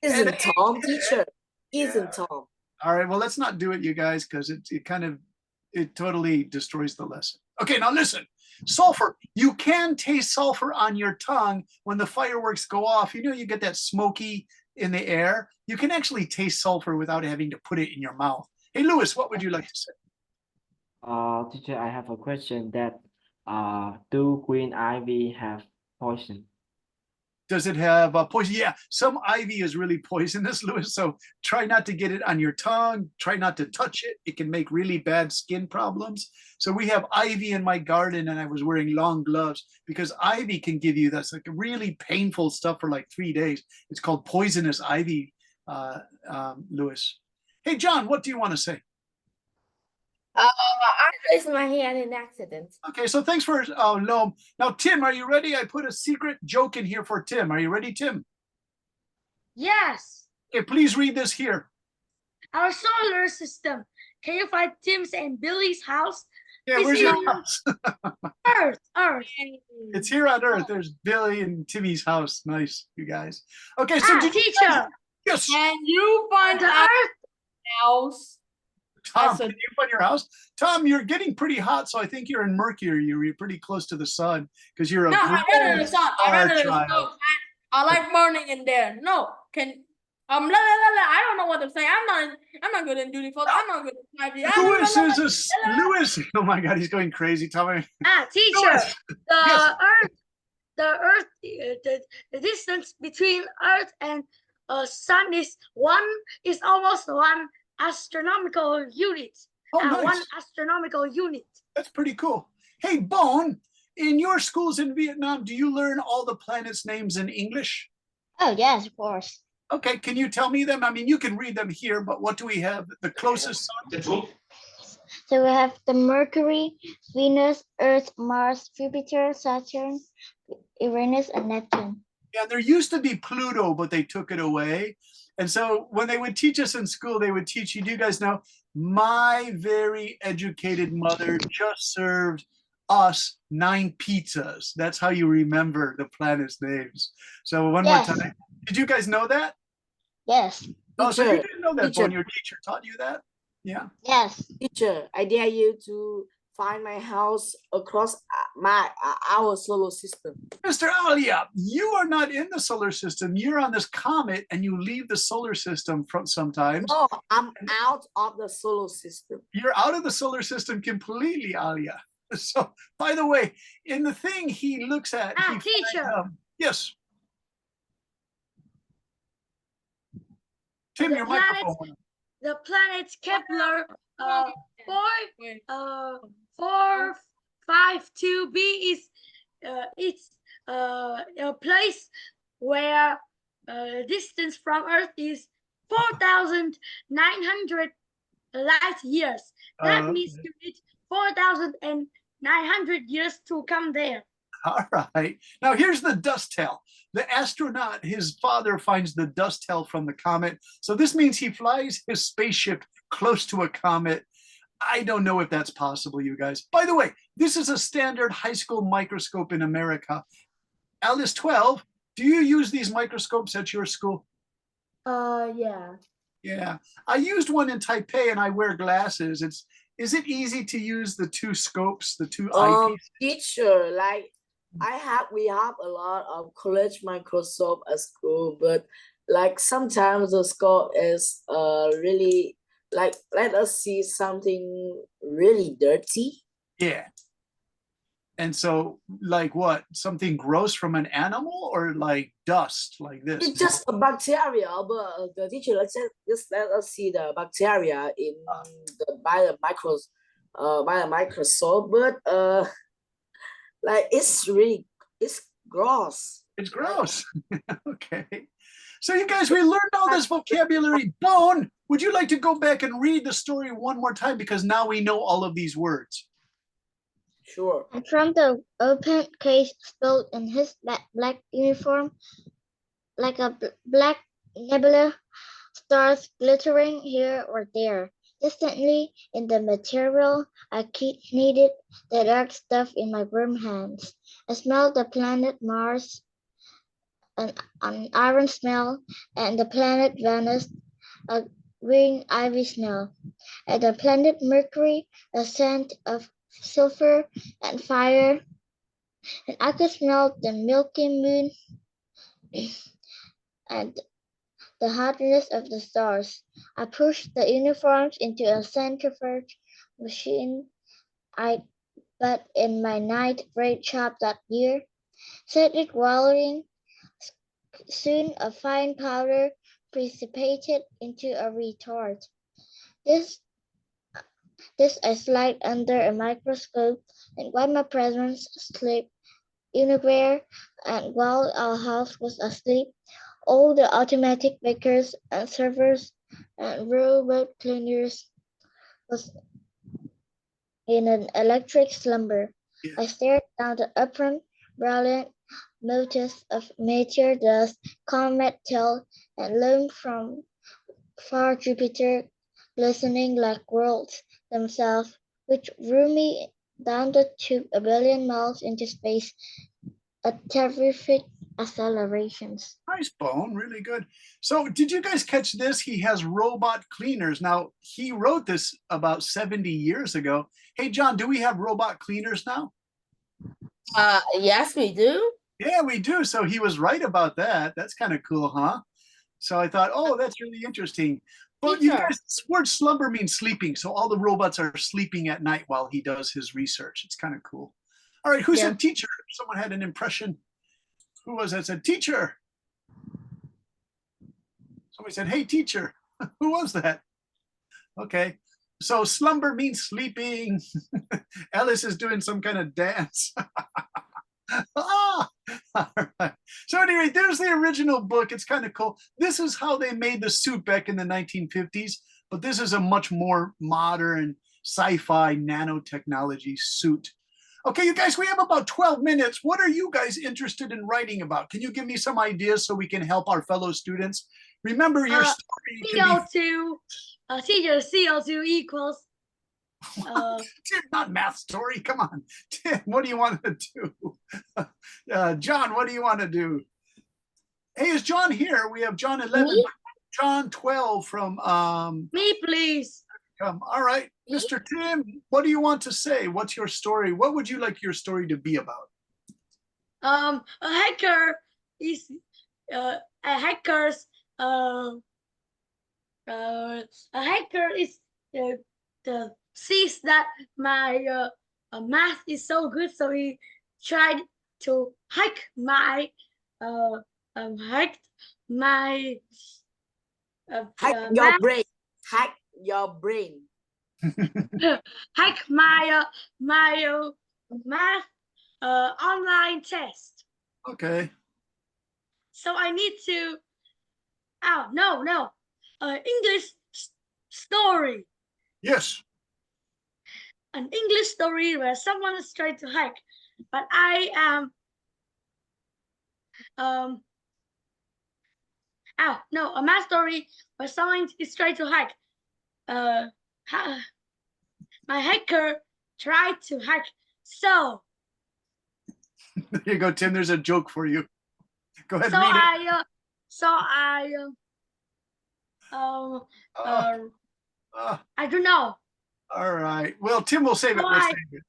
Isn't Tom, teacher? Isn't Tom? All right, well, let's not do it, you guys, because it totally destroys the lesson. Okay, now listen. Sulfur. You can taste sulfur on your tongue when the fireworks go off. You know, you get that smoky in the air. You can actually taste sulfur without having to put it in your mouth. Hey, Lewis, what would you like to say? Teacher, I have a question that do green ivy have poison? Does it have poison? Yeah, some ivy is really poisonous, Lewis. So try not to get it on your tongue. Try not to touch it. It can make really bad skin problems. So we have ivy in my garden, and I was wearing long gloves because ivy can give you that's like really painful stuff for like 3 days. It's called poisonous ivy, Lewis. Hey, John, what do you want to say? I raised my hand in accident. Okay, so thanks for no. Now, Tim, are you ready? I put a secret joke in here for Tim. Are you ready, Tim? Yes. Okay, please read this here. Our solar system. Can you find Tim's and Billy's house? Yeah, where's your house? Earth. It's here on Earth. There's Billy and Timmy's house. Nice, you guys. Okay, so did teacher. You guys, yes. Can you find the out Earth house? Tom, can you find your house? Tom, you're getting pretty hot, so I think you're in Mercury. You're pretty close to the sun because you're a No, I rather the sun. I rather the child. sun. I like burning in there. No, I don't know what to say. I'm not good in duty folks. I'm not good at 5G. Lewis is a Lewis. Oh my God, he's going crazy. Tell me. Teacher. Lewis. Yes. The distance between Earth and sun is almost 1 astronomical unit. Oh, nice. 1 astronomical unit. That's pretty cool. Hey, Bone, in your schools in Vietnam, do you learn all the planets' names in English? Oh, yes, of course. Okay, can you tell me them? I mean, you can read them here, but what do we have? The closest sun? So we have the Mercury, Venus, Earth, Mars, Jupiter, Saturn, Uranus, and Neptune. Yeah, there used to be Pluto, but they took it away. And so when they would teach us in school, they would teach you, do you guys know, my very educated mother just served us 9 pizzas. That's how you remember the planets' names. So one more time. Did you guys know that? Yes. Oh, so you didn't know that when your teacher taught you that? Yeah. Yes. Teacher, I dare you to find my house across our solar system. Mr. Alia, you are not in the solar system. You're on this comet and you leave the solar system sometimes. No, I'm out of the solar system. You're out of the solar system completely, Alia. So, by the way, in the thing he looks at, teacher. Yes. Tim, your microphone. The planet Kepler 452b is it's a place where distance from Earth is 4,900 light years. That means you need 4,900 years to come there. All right. Now here's the dust tail. The astronaut, his father finds the dust tail from the comet. So this means he flies his spaceship close to a comet. I don't know if that's possible, you guys. By the way, this is a standard high school microscope in America. Alice 12, do you use these microscopes at your school? Yeah. Yeah. I used one in Taipei and I wear glasses. Is it easy to use the 2 scopes, the 2 eyepieces? Teacher, like we have a lot of college microscope at school, but like sometimes the scope is really like let us see something really dirty. Yeah. And so like what? Something gross from an animal or like dust like this? It's just a bacteria, but the teacher just let us see the bacteria in by the microscope, but like it's gross. It's gross. Okay. So you guys, we learned all this vocabulary. Bone, would you like to go back and read the story one more time? Because now we know all of these words. Sure. And from the open case stole in his black uniform, like a black nebula, stars glittering here or there. Distantly in the material, I kneaded the dark stuff in my broom hands. I smelled the planet Mars an iron smell, and the planet Venus, a green ivy smell, and the planet Mercury, a scent of sulfur and fire, and I could smell the Milky Moon and the hotness of the stars. I pushed the uniforms into a centrifuge machine I bought in my ninth grade shop that year, set it boiling. Soon a fine powder precipitated into a retort. This I slid under a microscope, and while my parents slept anywhere, and while our house was asleep, all the automatic bakers and servers and robot cleaners was in an electric slumber. I stared down the apparent brilliant motes of meteor dust, comet tail, and learned from far Jupiter glistening like worlds themselves, which drew me down the tube a billion miles into space at terrific accelerations. Nice, Bone. Really good. So did you guys catch this? He has robot cleaners. Now, he wrote this about 70 years ago. Hey, John, do we have robot cleaners now? Yes, we do. Yeah, we do. So he was right about that. That's kind of cool, huh? So I thought, oh, that's really interesting. But you guys, this word slumber means sleeping. So all the robots are sleeping at night while he does his research. It's kind of cool. All right, who said teacher? Someone had an impression. Who was that said teacher? Somebody said, hey, teacher. Who was that? Okay. So slumber means sleeping. Ellis is doing some kind of dance. Ah, all right. So anyway, there's the original book. It's kind of cool. This is how they made the suit back in the 1950s, but this is a much more modern sci-fi nanotechnology suit. Okay, you guys, we have about 12 minutes. What are you guys interested in writing about? Can you give me some ideas so we can help our fellow students? Remember your story. CO2, CO2 equals. Tim, not math story. Come on, Tim. What do you want to do? John, what do you want to do? Hey, is John here? We have John 11, Me? John 12 from Me, please. All right, Mr. Tim, what do you want to say? What's your story? What would you like your story to be about? A hacker is a hacker's a hacker is the sees that my math is so good, so he tried to hack my hacked my Hack your brain. Hack your brain. hack my my math online test. Okay. So I need to. Oh no. English story. Yes. An English story where someone is trying to hack, but I am a math story where someone is trying to hack. My hacker tried to hack. So there you go, Tim. There's a joke for you. Go ahead, read it. I don't know. All right. Well, Tim will save it. We'll save it.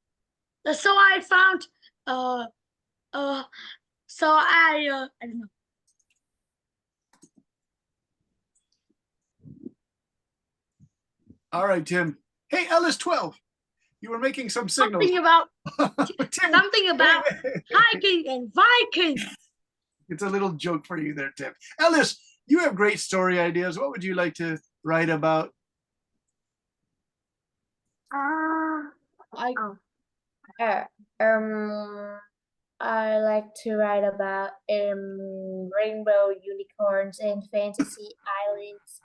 So I found I don't know. All right, Tim. Hey, Ellis 12. You were making some signals. Something about Tim, something about hiking and Vikings. It's a little joke for you there, Tim. Ellis, you have great story ideas. What would you like to write about? I like to write about rainbow unicorns and fantasy islands.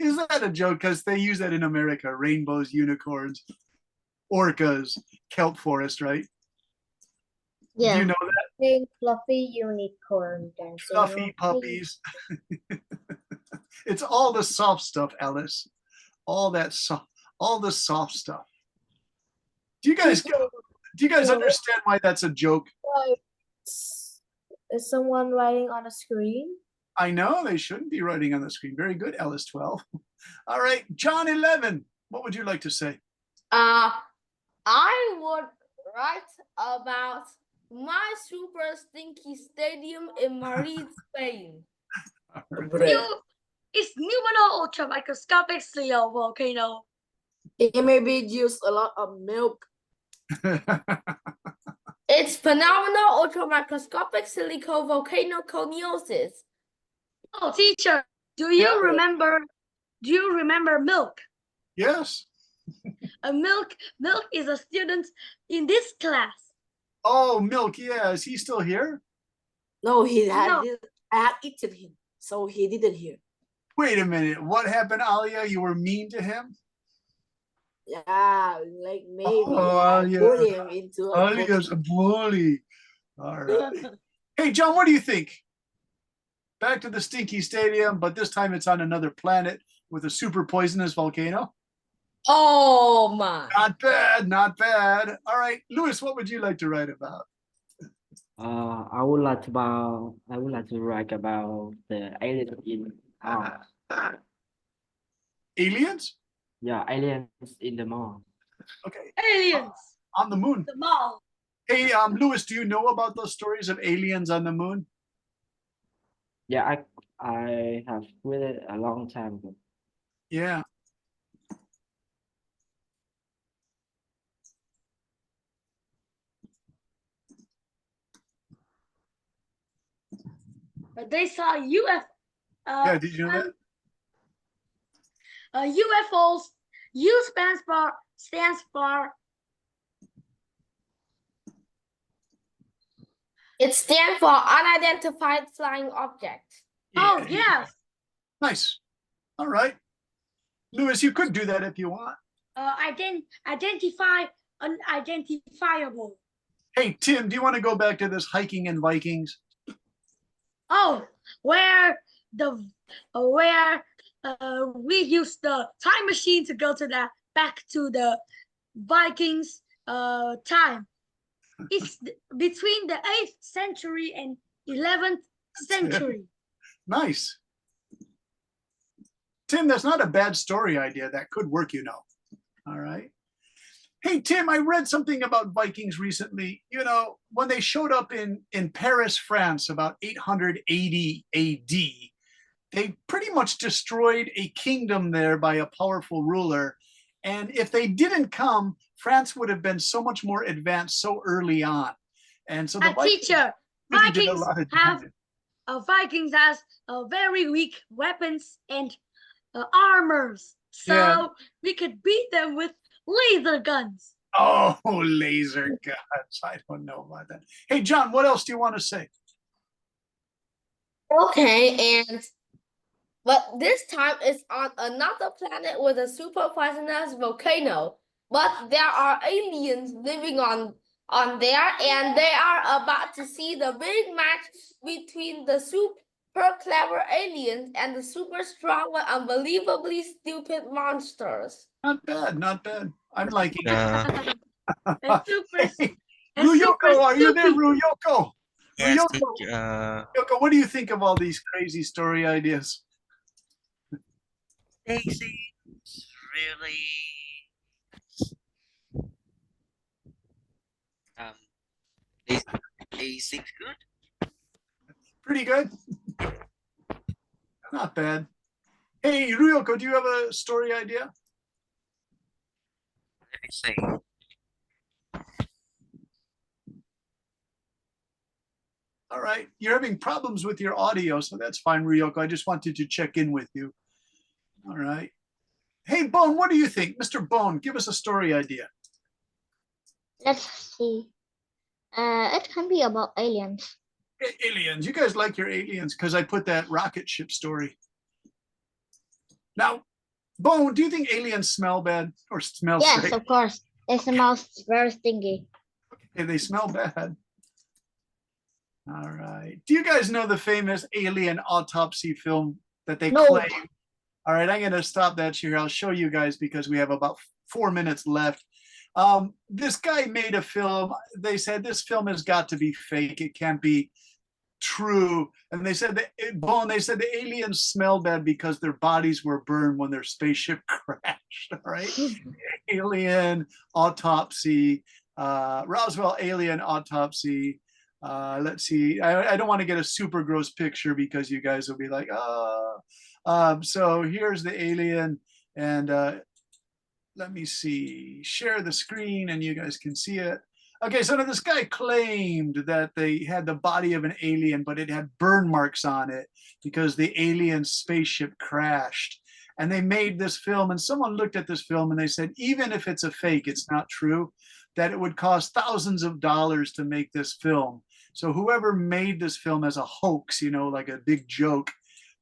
Is that a joke? Because they use that in America. Rainbows, unicorns, orcas, kelp forest, right? Yeah. Do you know that? Pink fluffy unicorn dancing. Fluffy puppies. It's all the soft stuff, Alice. All the soft stuff. Do you guys understand why that's a joke? Is someone writing on a screen? I know they shouldn't be writing on the screen. Very good, Ellis 12. All right, John 11. What would you like to say? I would write about my super stinky stadium in Madrid, Spain. It's pneumono ultra microscopic seal volcano. It maybe use a lot of milk. It's phenomenal ultramicroscopic silicovolcanoconiosis. Oh, teacher, do you remember milk? Yes. Milk is a student in this class. Oh, Milk, yeah. Is he still here? No, I had eaten him, so he didn't hear. Wait a minute. What happened, Alia? You were mean to him? Yeah, like maybe bully him into Alia's a bully. All right. Hey, John, what do you think? Back to the stinky stadium, but this time it's on another planet with a super poisonous volcano. Oh my. Not bad, not bad. All right, Lewis, what would you like to write about? I would like to write about the aliens in Mars. Aliens? Yeah, aliens in the Mars. Okay. Aliens on the moon. The mall. Hey, Lewis, do you know about those stories of aliens on the moon? Yeah, I have read it a long time ago. Yeah. They saw UFO. Yeah, did you know that? UFOs. U stands for. It stands for unidentified flying object. Oh, yes. Nice. All right. Lewis, you could do that if you want. Identify unidentifiable. Hey, Tim, do you want to go back to this hiking in Vikings? Oh, where we used the time machine to go to back to the Vikings time. It's between the 8th century and 11th century. Nice. Tim, that's not a bad story idea. That could work, you know. All right. Hey, Tim, I read something about Vikings recently. You know, when they showed up in Paris, France, about 880 AD, they pretty much destroyed a kingdom there by a powerful ruler. And if they didn't come, France would have been so much more advanced so early on. And so the Vikings has very weak weapons and armors. So we could beat them with laser guns. Oh, laser guns. I don't know about that. Hey, John, what else do you want to say? Okay, but this time it's on another planet with a super poisonous volcano. But there are aliens living on there, and they are about to see the big match between the super clever aliens and the super strong but unbelievably stupid monsters. Not bad, not bad. I'm liking it. Ryoko, are you there, Ryoko? Yes, Ryoko, what do you think of all these crazy story ideas? They seem really they seem good. Pretty good. Not bad. Hey, Ryoko, do you have a story idea? Let me see. All right. You're having problems with your audio, so that's fine, Ryoko. I just wanted to check in with you. All right. Hey, Bone, what do you think? Mr. Bone, give us a story idea. Let's see. It can be about aliens. Aliens. You guys like your aliens because I put that rocket ship story. Now, Bone, do you think aliens smell bad or smell Yes, strange? of course. It smells very stinky. Okay, they smell bad. All right. Do you guys know the famous alien autopsy film that they claim? All right, I'm going to stop that here. I'll show you guys because we have about 4 minutes left. This guy made a film. They said this film has got to be fake. It can't be. true. And they said the aliens smelled bad because their bodies were burned when their spaceship crashed. All right. Alien autopsy, Roswell alien autopsy. Let's see. I don't want to get a super gross picture because you guys will be like, oh. So here's the alien, and let me see. Share the screen, and you guys can see it. Okay, so now this guy claimed that they had the body of an alien, but it had burn marks on it because the alien spaceship crashed. And they made this film, and someone looked at this film and they said, even if it's a fake, it's not true, that it would cost thousands of dollars to make this film. So whoever made this film as a hoax, like a big joke,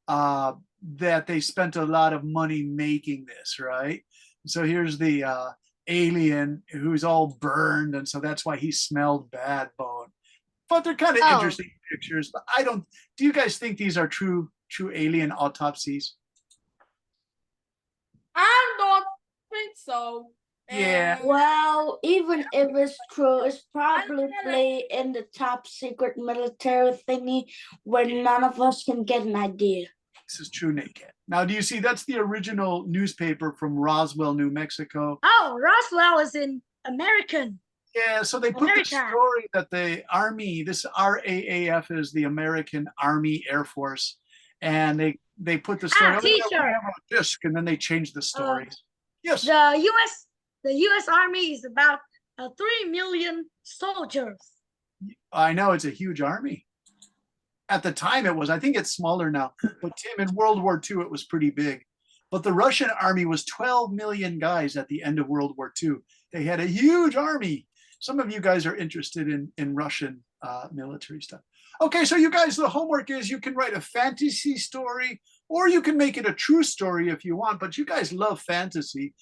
that they spent a lot of money making this, right? So here's the alien who's all burned, and so that's why he smelled bad bone. But they're kind of interesting pictures. But I don't. Do you guys think these are true alien autopsies? I don't think so. Yeah. Well, even if it's true, it's probably in the top secret military thingy where none of us can get an idea. This is true, Naked. Now, do you see that's the original newspaper from Roswell, New Mexico? Oh, Roswell is in American. Yeah, so they put the story that the Army, this RAAF is the American Army Air Force, and they put the story. T-shirt. Disc, and then they changed the stories. Yes. The U.S. Army is about 3 million soldiers. I know, it's a huge army. At the time it was, I think it's smaller now, but Tim, in World War II, it was pretty big. But the Russian army was 12 million guys at the end of World War II. They had a huge army. Some of you guys are interested in Russian military stuff. Okay, so you guys, the homework is you can write a fantasy story, or you can make it a true story if you want, but you guys love fantasy.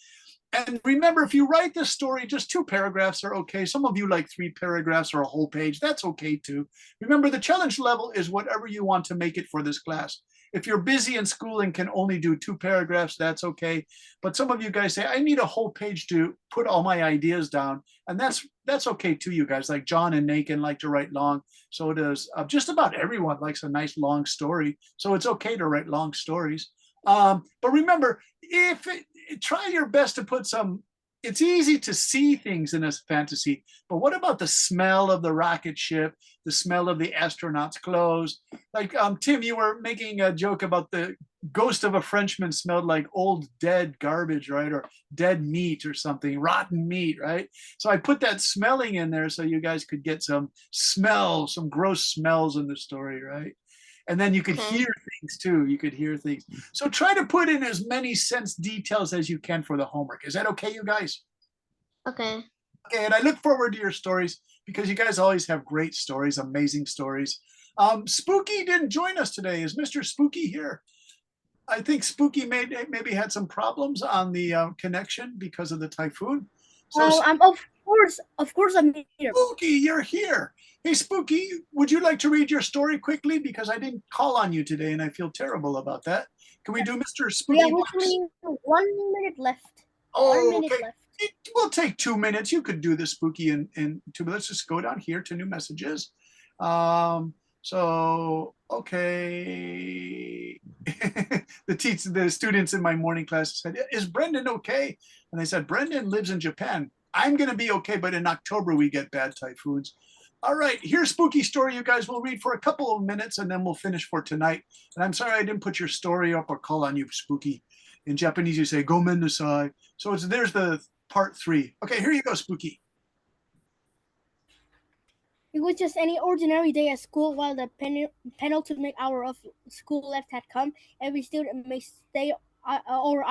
And remember, if you write this story, just 2 paragraphs are okay. Some of you like 3 paragraphs or a whole page. That's okay too. Remember, the challenge level is whatever you want to make it for this class. If you're busy in school and can only do 2 paragraphs, that's okay. But some of you guys say, I need a whole page to put all my ideas down. And that's okay too, you guys. Like John and Nakin like to write long. So does just about everyone likes a nice long story. So it's okay to write long stories. But remember, try your best to put some, it's easy to see things in a fantasy, but what about the smell of the rocket ship, the smell of the astronaut's clothes? Like Tim, you were making a joke about the ghost of a Frenchman smelled like old dead garbage, right? Or dead meat or something, rotten meat, right? So I put that smelling in there so you guys could get some smells, some gross smells in the story, right? And then you could hear things too. You could hear things. So try to put in as many sense details as you can for the homework. Is that okay, you guys? Okay. Okay, and I look forward to your stories because you guys always have great stories, amazing stories. Spooky didn't join us today. Is Mr. Spooky here? I think Spooky maybe had some problems on the connection because of the typhoon. So I'm of course I'm here. Spooky, you're here. Hey, Spooky, would you like to read your story quickly? Because I didn't call on you today and I feel terrible about that. Can we do Mr. Spooky? We have literally 1 minute left. Oh, 1 minute okay. left. It will take 2 minutes. You could do the Spooky in 2 minutes. Let's just go down here to new messages. So, okay. The students in my morning class said, is Brendan okay? And they said, Brendan lives in Japan. I'm going to be okay, but in October we get bad typhoons. All right, here's Spooky story you guys will read for a couple of minutes and then we'll finish for tonight. And I'm sorry I didn't put your story up or call on you, Spooky. In Japanese, you say gomen nasai. So there's the part 3. Okay, here you go, Spooky. It was just any ordinary day at school while the penultimate hour of school left had come. Every student may stay or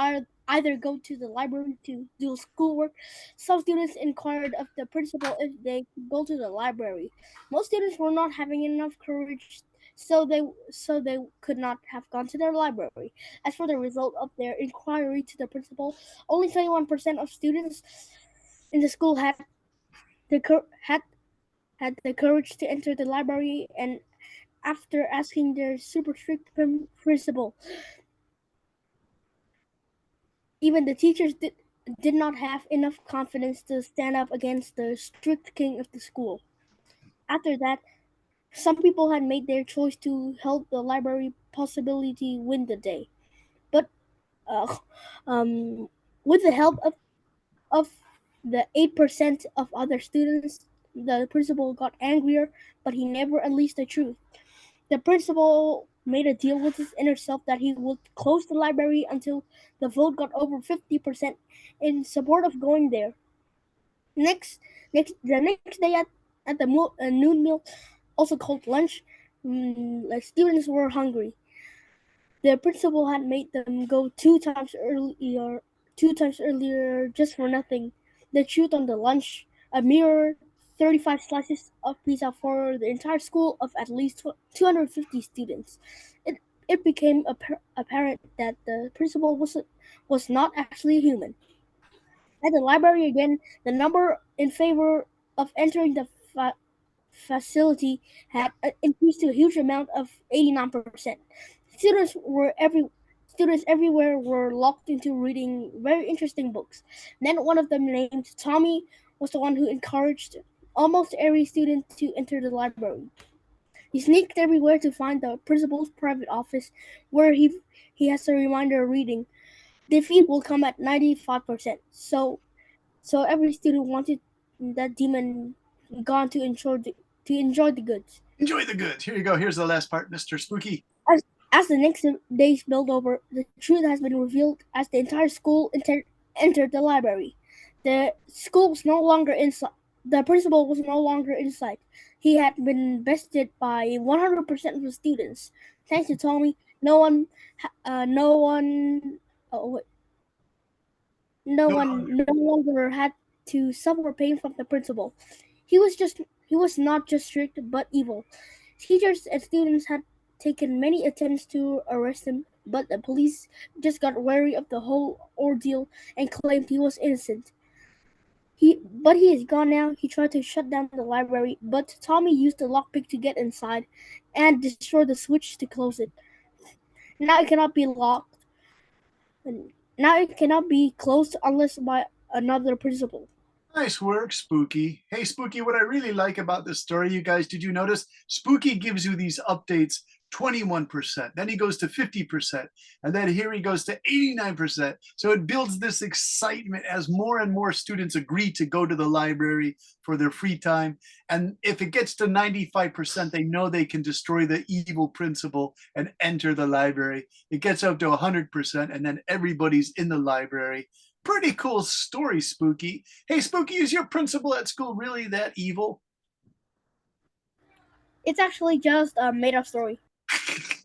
either go to the library to do schoolwork. Some students inquired of the principal if they could go to the library. Most students were not having enough courage, so they could not have gone to their library. As for the result of their inquiry to the principal, only 21% of students in the school had the courage to enter the library, and after asking their super strict principal, even the teachers did not have enough confidence to stand up against the strict king of the school. After that, Some people had made their choice to help the library possibility win the day. But uh, with the help of the 8% of other students, the principal got angrier, but he never unleashed the truth. The principal made a deal with his inner self that he would close the library until the vote got over 50% in support of going there. The next day at the noon meal, also called lunch, the students were hungry. The principal had made them go 2 times earlier just for nothing. The truth on the lunch, a mere 35 slices of pizza for the entire school of at least 250 students. It, it became apparent that the principal was not actually a human. At the library again, the number in favor of entering the facility had increased to a huge amount of 89%. Students were every Students everywhere were locked into reading very interesting books. Then one of them, named Tommy, was the one who encouraged almost every student to enter the library. He sneaked everywhere to find the principal's private office, where he has a reminder reading, "Defeat will come at 95%." So every student wanted that demon gone to enjoy the goods. Enjoy the goods. Here you go. Here's the last part, Mr. Spooky. As the next days build over, the truth has been revealed as the entire school entered the library. The school was no longer inside. The principal was no longer inside. He had been bested by 100% of the students. Thanks to Tommy, no one, oh, wait, no one no longer had to suffer pain from the principal. He was not just strict but evil. Teachers and students had taken many attempts to arrest him, but the police just got wary of the whole ordeal and claimed he was innocent. He is gone now. He tried to shut down the library, but Tommy used the lockpick to get inside and destroy the switch to close it. Now it cannot be locked. Now it cannot be closed unless by another principal. Nice work, Spooky. Hey, Spooky, what I really like about this story, you guys, did you notice? Spooky gives you these updates 21%, then he goes to 50%, and then here he goes to 89%. So it builds this excitement as more and more students agree to go to the library for their free time. And if it gets to 95%, they know they can destroy the evil principal and enter the library. It gets up to 100%, and then everybody's in the library. Pretty cool story, Spooky. Hey, Spooky, is your principal at school really that evil? It's actually just a made-up story.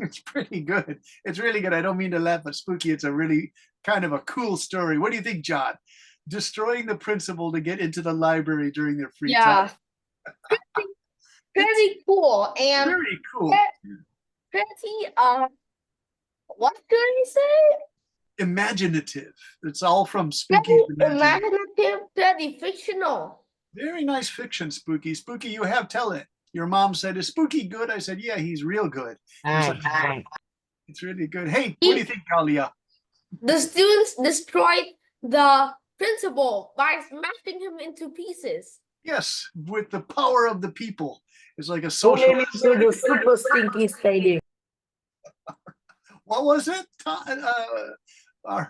It's pretty good. It's really good. I don't mean to laugh, but Spooky, it's a really kind of a cool story. What do you think, John? Destroying the principal to get into the library during their free time. Pretty cool. And very cool. Pretty, what could I say? Imaginative. It's all from Spooky's imaginative, pretty fictional. Very nice fiction, Spooky. Spooky, you have talent. Your mom said, "Is Spooky good?" I said, "Yeah, he's real good." It's really good. Hey, what do you think, Alia? The students destroyed the principal by smashing him into pieces. Yes, with the power of the people. It's like a social. The super stinky stadium. What was it? All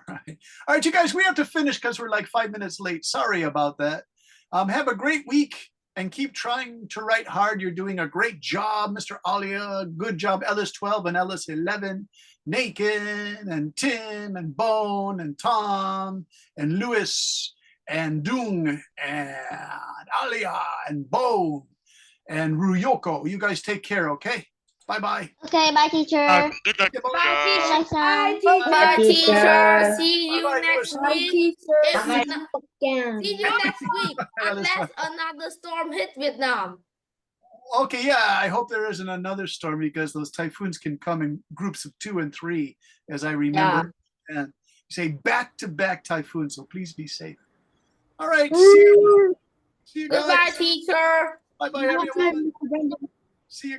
right, you guys, we have to finish because we're like 5 minutes late. Sorry about that. Have a great week and keep trying to write hard. You're doing a great job, Mr. Alia. Good job, Ellis 12 and Ellis 11. Naked and Tim and Bone and Tom and Lewis and Dung and Alia and Bone and Ruyoko. You guys take care, okay? Bye-bye. Okay, bye, teacher. Good luck. Bye, Bye, teacher. See you Bye-bye, next Lewis. week. Again. See you next week, unless another storm hits Vietnam. Okay, yeah, I hope there isn't another storm because those typhoons can come in groups of 2 and 3, as I remember. And you say back-to-back typhoons, so please be safe. All right, see you. See you guys. Goodbye, teacher. Bye-bye, everyone. See you.